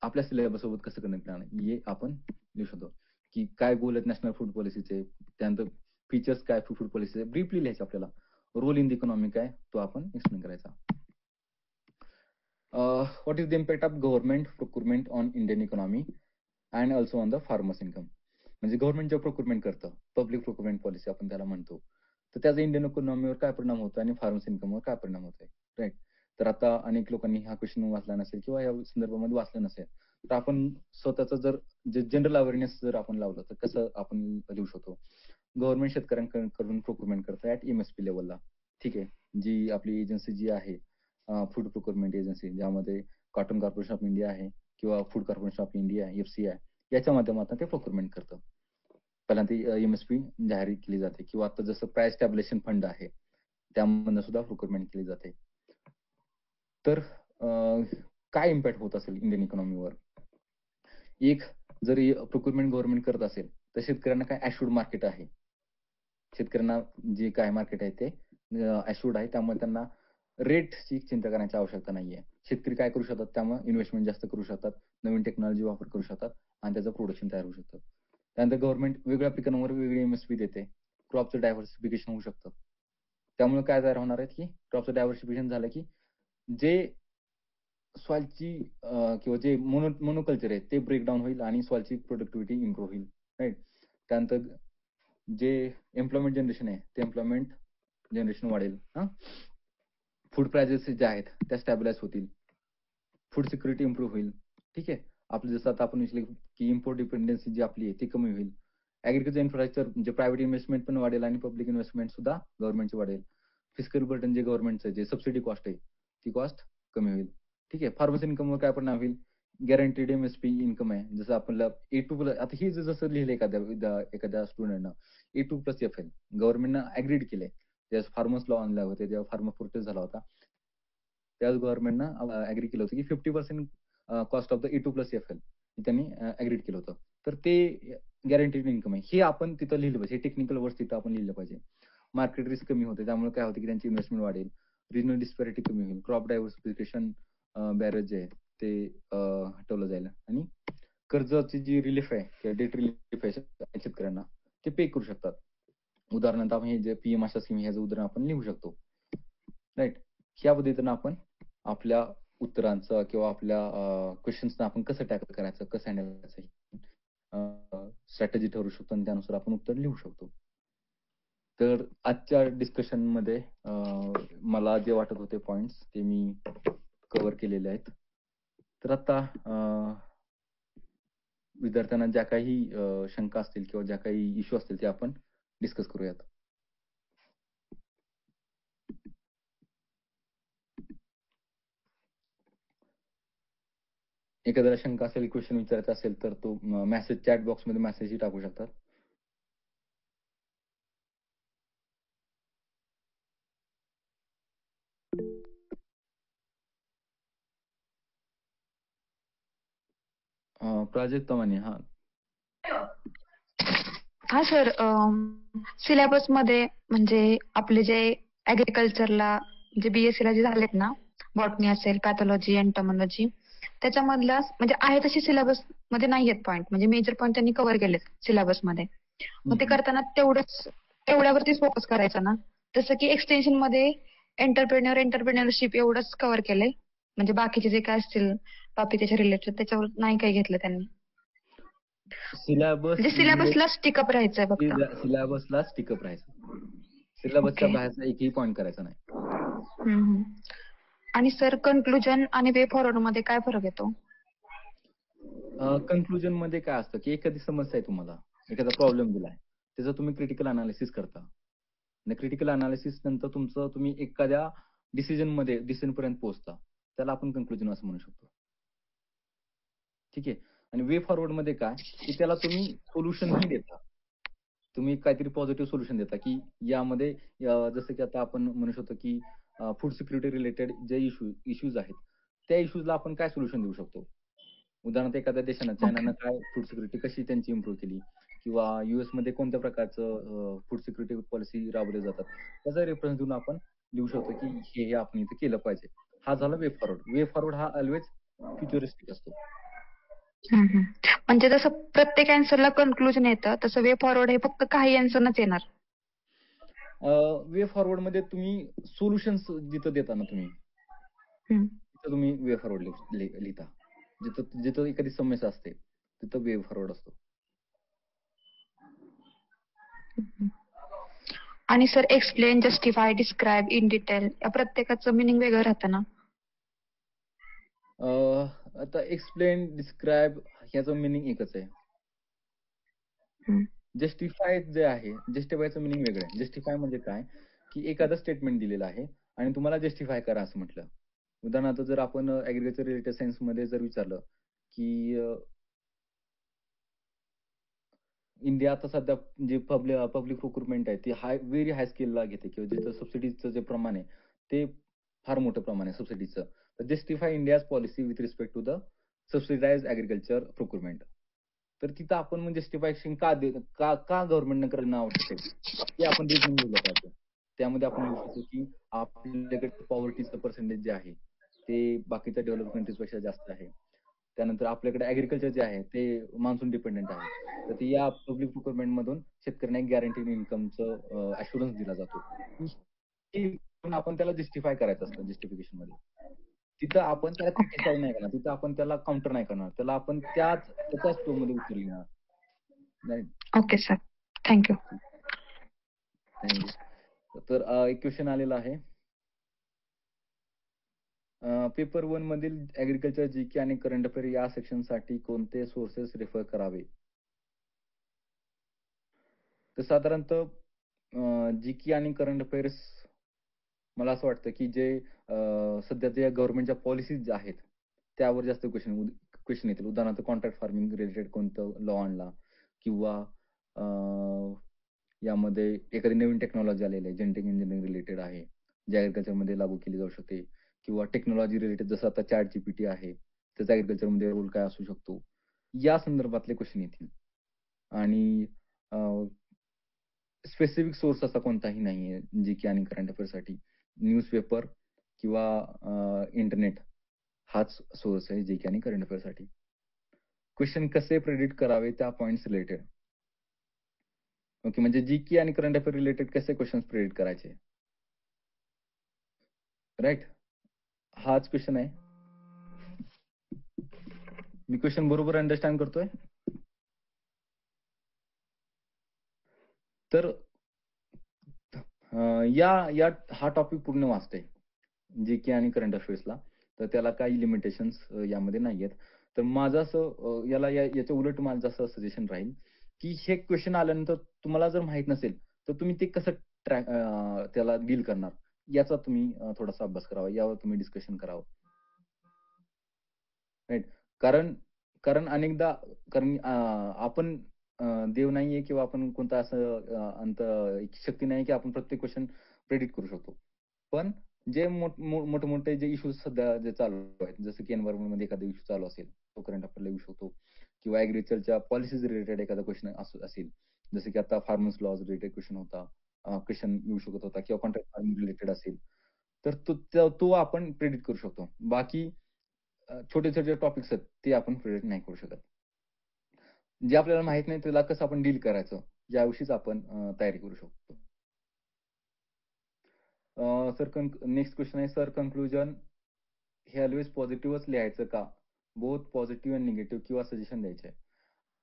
आपल्या सिलेबस सोबत कसं कनेक्ट करणार हे आपण लिहू शकतो. की काय गोल आहेत नॅशनल फूड पॉलिसीचे, त्यानंतर फीचर्स काय फूड पॉलिसीचे ब्रीफली लिहायचे आपल्याला. रोल इन द इकॉनॉमी काय तो आपण एक्सप्लेन करायचा. What is the impact of government procurement on Indian economy and also on the farmers income. म्हणजे गव्हर्नमेंट जेव्हा प्रोक्युरमेंट करतं, पब्लिक प्रोक्युरमेंट पॉलिसी आपण त्याला म्हणतो, तर त्याचा इंडियन इकॉनॉमीवर काय परिणाम होतो आणि फार्मर्स इन्कमवर काय परिणाम होतोय, राईट. तर आता अनेक लोकांनी हा क्वेश्चन वाचला नसेल किंवा या संदर्भामध्ये वाचलं नसेल, तर आपण स्वतःचं जर जे जनरल अवेअरनेस जर आपण लावलं तर कसं आपण लिहू शकतो. गव्हर्नमेंट शेतकऱ्यांकडून प्रोक्युरमेंट करतं ऍट एमएसपी लेवलला, ठीक आहे. जी आपली एजन्सी जी आहे फूड प्रोक्युरमेंट एजन्सी, ज्यामध्ये कॉटन कॉर्पोरेशन ऑफ इंडिया आहे किंवा food corporation of India FCI, याच्या माध्यमातून ते प्रोक्युरमेंट करतं. पहिल्यांदा ती एमएसपी जाहीर केली जाते किंवा आता जसं प्राइस स्टॅब्लिशन फंड आहे त्यामधनं सुद्धा प्रोक्युरमेंट केली जाते. तर काय इम्पॅक्ट होत असेल इंडियन इकॉनॉमीवर. एक, जरी प्रोक्युरमेंट गव्हर्नमेंट करत असेल तर शेतकऱ्यांना काय ॲश्युर्ड मार्केट आहे. शेतकऱ्यांना जे काय मार्केट आहे ते ॲश्युर्ड आहे, त्यामुळे त्यांना रेटची चिंता करण्याची आवश्यकता नाहीये. शेतकरी काय करू शकतात, त्यामुळे इन्व्हेस्टमेंट जास्त करू शकतात, नवीन टेक्नॉलॉजी वापर करू शकतात आणि त्याचं प्रोडक्शन तयार होऊ शकतं. त्यानंतर गव्हर्नमेंट वेगवेगळ्या पिकांवर वेगळी एमएसपी देते. क्रॉपचं डायव्हर्सिफिकेशन होऊ शकतं. त्यामुळे काय तयार होणार आहे की क्रॉपचं डायव्हर्सिफिकेशन झालं की जे सॉइलची किंवा जे मोनोकल्चर आहे ते ब्रेकडाऊन होईल आणि सॉइलची प्रोडक्टिव्हिटी इम्प्रूव्ह होईल, राईट. त्यानंतर जे एम्प्लॉयमेंट जनरेशन आहे ते एम्प्लॉयमेंट जनरेशन वाढेल. फूड प्राइजेस ज्या आहेत त्या स्टॅबिलाइज होतील. फूड सिक्युरिटी इम्प्रूव्ह होईल, ठीक आहे. आपलं जसं आता आपण विचारलं की इम्पोर्ट डिपेंडन्सी जी आपली आहे ती कमी होईल. ऍग्रिकल्चर इन्फ्रास्ट्रक्चर म्हणजे प्रायव्हेट इन्व्हेस्टमेंट पण वाढेल आणि पब्लिक इन्व्हेस्टमेंट सुद्धा गव्हर्नमेंटची वाढेल. फिजिकल बर्डन जे गव्हर्नमेंटचं जे सबसिडी कॉस्ट आहे ती कॉस्ट कमी होईल, ठीक आहे. फार्मर्स इन्कमवर काय परिणाम होईल. गॅरंटीड एमएसपी इन्कम आहे, जसं आपल्याला A2+, आता हे जसं लिहिलं एखाद्या स्टुडंटनं A2+FL गव्हर्नमेंटनं अग्रीड केलंय. ज्या फार्मर्स लॉ आणला होते जेव्हा फार्मर प्रोटेस्ट झाला होता, त्याच गव्हर्नमेंटनं अग्री केलं होतं की 50% कॉस्ट ऑफ द A2+FL त्यांनी अग्रीड केलं होतं. तर ते गॅरंटीड इन्कम आहे, हे आपण तिथं लिहिलं पाहिजे. हे टेक्निकल वर्ड्स तिथं आपण लिहिलं पाहिजे. मार्केट रिस्क कमी होते, त्यामुळे काय होतं की त्यांची इन्व्हेस्टमेंट वाढेल. रिजनल डिस्पॅरिटी कमी होईल. क्रॉप डायव्हर्सिफिकेशन बॅरेज जे आहे ते हटवलं जाईल आणि कर्जाची जी रिलीफ आहे किंवा डेट रिलीफ आहे शेतकऱ्यांना ते पे करू शकतात. उदाहरणार्थ आपण हे जे पीएम आशा स्कीम ह्याचं उदाहरण आपण लिहू शकतो, राईट. ह्या पद्धतीनं आपण आपल्या उत्तरांचं किंवा आपल्या क्वेश्चन्सना आपण कसं टॅकल करायचं, कसं हँडल करायचं स्ट्रॅटेजी ठरवू शकतो आणि त्यानुसार आपण उत्तर लिहू शकतो. तर आजच्या डिस्कशन मध्ये मला जे वाटत होते पॉइंट्स ते मी कव्हर केलेले आहेत. तर आता विद्यार्थ्यांना ज्या काही शंका असतील किंवा ज्या काही इश्यू असतील ते आपण डिस्कस करूयात. एखाद्याला शंका असेल, क्वेश्चन विचारायचा असेल तर तो मेसेज चॅट बॉक्स मध्ये मेसेजही टाकू शकतात. प्राजक्त माने, हा हा सर, सिलेबस मध्ये म्हणजे आपले जे ऍग्रिकल्चरला जे बीएससी ला जे झालेत ना, बॉटनी असेल, पॅथॉलॉजी, एंटोमॉलॉजी, त्याच्यामधला म्हणजे आहे तशी सिलेबस मध्ये नाहीयेत पॉईंट, म्हणजे मेजर पॉईंट त्यांनी कव्हर केलेत सिलेबस मध्ये. मग ते करताना तेवढ्यावरतीच फोकस करायचा ना. जसं की एक्सटेन्शन मध्ये एंटरप्रेन्योरशिप एवढंच कव्हर केलंय, म्हणजे बाकीचे जे काय असतील टॉपिक त्याच्या रिलेटेड त्याच्यावर नाही काही घेतलं त्यांनी. सिलेबस म्हणजे सिलेबसला स्टिकअप राहायचंय फक्त. सिलेबसला स्टिकअप राहायचं, सिलेबसच्या बाहेरचा एकही पॉईंट करायचा नाही. आणि सर कन्क्लुजन आणि वे फॉरवर्ड मध्ये काय फरक येतो. कन्क्लुजन मध्ये काय असतं की एखादी समस्या आहे, तुम्हाला एखादा प्रॉब्लेम दिलाय, त्याचं तुम्ही क्रिटिकल अनालिसिस करता आणि क्रिटिकल अनालिसिस नंतर तुम्ही एखाद्या डिसिजन पर्यंत पोहोचता, त्याला आपण कन्क्लुजन असं म्हणू शकतो, ठीक आहे. आणि वे फॉरवर्ड मध्ये काय की त्याला तुम्ही सोल्युशनही देता, तुम्ही काहीतरी पॉझिटिव्ह सोल्युशन देता की यामध्ये जसं की आता आपण म्हणू शकतो की फूड सिक्युरिटी रिलेटेड जे इश्यूज आहेत त्या इश्यूजला आपण काय सोल्युशन देऊ शकतो. उदाहरणार्थ एखाद्या देशानं, चायनानं काय फूड सिक्युरिटी कशी त्यांची इम्प्रूव्ह केली किंवा युएस मध्ये कोणत्या प्रकारचं फूड सिक्युरिटी पॉलिसी राबवले जातात, त्याचा रेफरन्स देऊन आपण लिहू शकतो की हे आपण इथे केलं पाहिजे. हा झाला वे फॉरवर्ड. वे फॉरवर्ड हा ऑलवेज फ्युचरिस्टिक असतो. म्हणजे जसं प्रत्येक अँसरला कन्क्लुजन येतं तसं वे फॉरवर्ड हे फक्त काही अँसरनच येणार. वे फॉरवर्ड मध्ये तुम्ही सोल्युशन्स जिथं देता ना तुम्ही, हम्म. तिथं तुम्ही वे फॉरवर्ड लिहिता. जिथं जिथं एखादी समस्या असते तिथं वे फॉरवर्ड असतो. आणि sir explain, justify, describe in detail या प्रत्येकाचं मिनिंग वेगळं राहतं ना. आता एक्सप्लेन, डिस्क्राईब ह्याचं मिनिंग एकच आहे. जस्टिफाय जे आहे, जस्टिफायचं मिनिंग वेगळं आहे. जस्टिफाय म्हणजे काय, की एखादं स्टेटमेंट दिलेलं आहे आणि तुम्हाला जस्टिफाय करा असं म्हटलं. उदाहरणार्थ जर आपण ऍग्रिकल्चर रिलेटेड सायन्स मध्ये जर विचारलं की इंडिया आता सध्या जे पब्लिक प्रोक्युरमेंट आहे ती व्हेरी हाय स्केलला घेते किंवा जिथं सबसिडीचं जे प्रमाण आहे ते फार मोठं प्रमाण आहे सबसिडीचं. तर justify India's policy with respect to the subsidise agriculture procurement. तर तिथं आपण म्हणजे जस्टिफिकेशन का गव्हर्नमेंटनं करणं आवश्यक आहे ते आपण रिझन लिहिलं पाहिजे. त्यामध्ये आपण लिहू शकतो की आपल्याकडे पॉवर्टीचं पर्सेंटेज जे आहे ते बाकीच्या डेव्हलप कंट्रीजपेक्षा जास्त आहे. त्यानंतर आपल्याकडे ऍग्रिकल्चर जे आहे ते मान्सून डिपेंडेंट आहे. तर ते या पब्लिक प्रोक्युरमेंट मधून शेतकऱ्यांना एक गॅरंटीड इन्कमचं अश्युरन्स दिला जातो. आपण त्याला जस्टिफाय करायचं असतं जस्टिफिकेशन मध्ये. तिथं आपण त्याला ओके. क्रिटिसाइज नाही करणार, तिथं आपण त्याला काउंटर नाही करणार, त्याला आपण त्याच्याच फ्लो मध्ये उत्तर लिहिणार. नाही. Okay sir, thank you. थँक्यू. तर एक क्वेश्चन आलेला आहे. पेपर 1 मधील ऍग्रिकल्चर जीके आणि करंट अफेअर या सेक्शन साठी कोणते सोर्सेस रेफर करावे? तर साधारणतः जीके आणि करंट अफेअर्स मला असं वाटतं की जे सध्याच्या गव्हर्नमेंटच्या पॉलिसीज ज्या आहेत त्यावर जास्त क्वेश्चन येतील. उदाहरणार्थ कॉन्ट्रॅक्ट फार्मिंग रिलेटेड कोणतं लॉ आणला किंवा यामध्ये एखादी नवीन टेक्नॉलॉजी आलेली आहे, जेनेटिक इंजिनिअरिंग रिलेटेड आहे, जे ऍग्रिकल्चर मध्ये लागू केली जाऊ शकते किंवा टेक्नॉलॉजी रिलेटेड जसं आता चॅट जीपीटी आहे त्याचा ऍग्रिकल्चर मध्ये रोल काय असू शकतो, या संदर्भातले क्वेश्चन येतील. आणि स्पेसिफिक सोर्स असा कोणताही नाहीये जीके आणि करंट अफेअर साठी. न्यूजपेपर किंवा इंटरनेट हाच सोर्स आहे जीके आणि करंट अफेअर साठी. क्वेश्चन कसे प्रेडिक्ट करावे त्या पॉइंट्स रिलेटेड. ओके, म्हणजे जीके आणि करंट अफेअर रिलेटेड कसे क्वेश्चन प्रेडिक्ट करायचे, राईट? हाच क्वेश्चन आहे. मी क्वेश्चन बरोबर अंडरस्टँड करतोय? तर हा टॉपिक पूर्ण वाचतोय जीके आणि करंट अफेअर्सला, तर त्याला काही लिमिटेशन्स यामध्ये नाहीयेत. तर माझं असं याच्या उलट माझं असं सजेशन राहील की हे क्वेश्चन आल्यानंतर तुम्हाला जर माहित नसेल तर तुम्ही ते कसं त्याला डील करणार याचा तुम्ही थोडासा अभ्यास करावा, यावर तुम्ही डिस्कशन करावं, राईट? कारण कारण अनेकदा आपण देव नाहीये किंवा आपण कोणता असं शक्ती नाही की आपण प्रत्येक क्वेश्चन प्रेडिक्ट करू शकतो. पण जे मोठे जे इश्यूज सध्या जे चालू आहेत, जसं की एन्व्हायरमेंट मध्ये एखादा इश्यू चालू असेल तो करंट अफेअरला येऊ शकतो किंवा ऍग्रिकल्चरच्या पॉलिसीज रिलेटेड एखादा क्वेश्चन असेल, जसं की आता फार्मर्स लॉज रिलेटेड क्वेश्चन होता, क्वेश्चन येऊ शकत होता किंवा कॉन्ट्रॅक्ट फार्मिंग रिलेटेड असेल, तर तो आपण प्रेडिक्ट करू शकतो. बाकी छोटे छोटे टॉपिक्स आहेत ते आपण प्रेडिक्ट नाही करू शकत. जे आपल्याला माहित नाही त्याला कसं आपण डील करायचं याविषयीच आपण तयारी करू शकतो. सर नेक्स्ट क्वेश्चन आहे, सर कन्क्लुजन हे ऑलवेज पॉझिटिव्हच लिहायचं का, बोथ पॉझिटिव्ह आणि निगेटिव्ह, किंवा सजेशन द्यायचे आहे?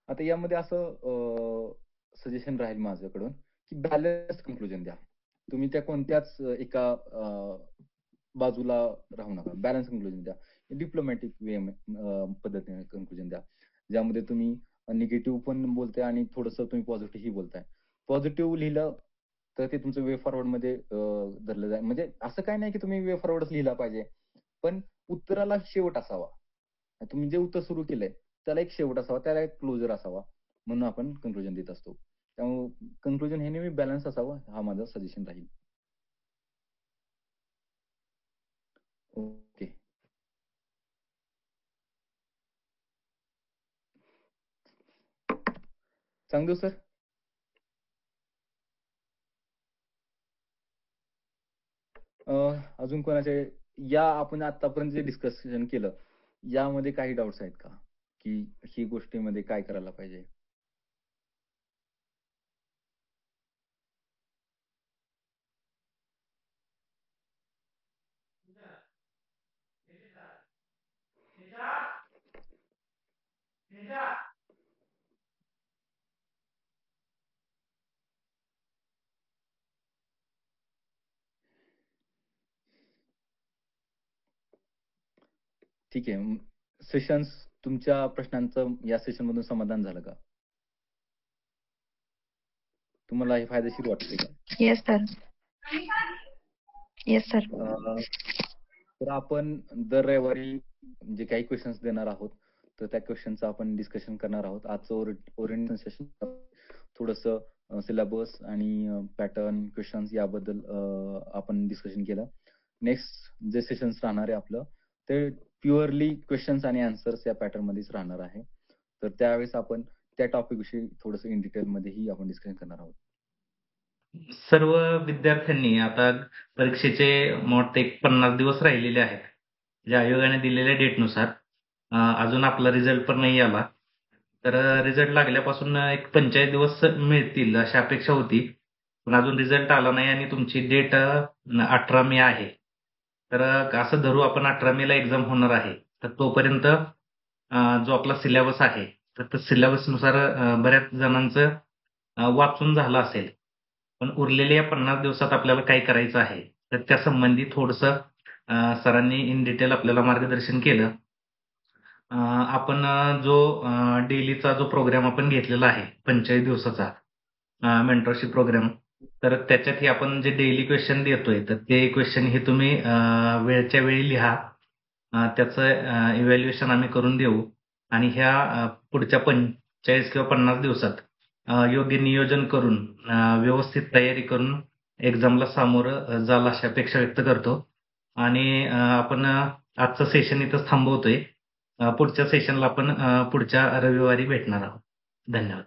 आता यामध्ये असं सजेशन राहील माझ्याकडून की बॅलन्स कन्क्लुजन द्या. तुम्ही त्या कोणत्याच एका बाजूला राहू नका, बॅलन्स कन्क्लुजन द्या. डिप्लोमॅटिक वे पद्धतीने कन्क्लुजन द्या, ज्यामध्ये तुम्ही निगेटिव्ह पण बोलताय आणि थोडंसं तुम्ही पॉझिटिव्ह ही बोलताय. पॉझिटिव्ह लिहिलं तर ते तुमचं वे फॉरवर्ड मध्ये धरलं जाईल. म्हणजे असं काही नाही की तुम्ही वे फॉरवर्डच लिहिला पाहिजे, पण उत्तराला शेवट असावा. तुम्ही जे उत्तर सुरू केलंय त्याला एक शेवट असावा, त्याला एक क्लोजर असावा, म्हणून आपण कन्क्लुजन देत असतो. त्यामुळे कन्क्लुजन हे नेहमी बॅलन्स असावं, हा माझं सजेशन राहील. ओके. सांगू सर? अजून कोणाचे या आपण आतापर्यंत जे डिस्कशन केलं यामध्ये काही डाऊट्स आहेत का? की ही गोष्टीमध्ये काय करायला पाहिजे. ठीक आहे. सेशन्स तुमच्या प्रश्नांचं या सेशन मधून समाधान झालं का? तुम्हाला हे फायदेशीर वाटते का? Yes sir. Yes sir. तर आपण दर रविवारी जे काही क्वेश्चन्स देणार आहोत, तर त्या क्वेश्चनचं आपण डिस्कशन करणार आहोत. आजचं ओरिएंटेशन सेशन थोडंसं सिलेबस आणि पॅटर्न क्वेश्चन्स याबद्दल आपण डिस्कशन केलं. नेक्स्ट जे सेशन्स राहणार आहे आपलं, ते प्युअरली क्वेश्चन्स आणि आन्सर्स या पॅटर्न मध्येच राहणार आहे. तर त्यावेळेस आपण त्या टॉपिक विषयी थोडंसं इन डिटेल मध्येही आपण डिस्कशन करणार आहोत. सर्व विद्यार्थ्यांनी आता परीक्षेचे मोठ एक 50 दिवस राहिलेले आहेत. ज्या आयोगाने दिलेल्या डेटनुसार अजून आपला रिझल्ट पण नाही आला. तर रिझल्ट लागल्यापासून एक 45 दिवस मिळतील अशी अपेक्षा होती. पण अजून रिझल्ट आला नाही आणि तुमची डेट 18 मे आहे. तर असं धरू आपण 18 मेला एक्झाम होणार आहे. तर तोपर्यंत जो आपला सिलेबस आहे, तर त्या सिलेबसनुसार बऱ्याच जणांचं वाचून झालं असेल. पण उरलेल्या 50 दिवसात आपल्याला काय करायचं आहे, तर त्या संबंधी थोडंसं सरांनी इन डिटेल आपल्याला मार्गदर्शन केलं. आपण जो डेलीचा जो प्रोग्राम आपण घेतलेला आहे 45 दिवसाचा मेंटरशिप प्रोग्राम, तर त्याच्यातही आपण जे डेली क्वेश्चन देतोय, तर ते क्वेश्चन हे तुम्ही वेळच्या वेळी लिहा. त्याचं इव्हॅल्युएशन आम्ही करून देऊ आणि ह्या पुढच्या 45 किंवा 50 दिवसात योग्य नियोजन करून व्यवस्थित तयारी करून एक्झामला सामोरं जाल अशी अपेक्षा व्यक्त करतो. आणि आपण आजचं सेशन इथंच थांबवतोय. पुढच्या सेशनला आपण पुढच्या रविवारी भेटणार आहोत. धन्यवाद.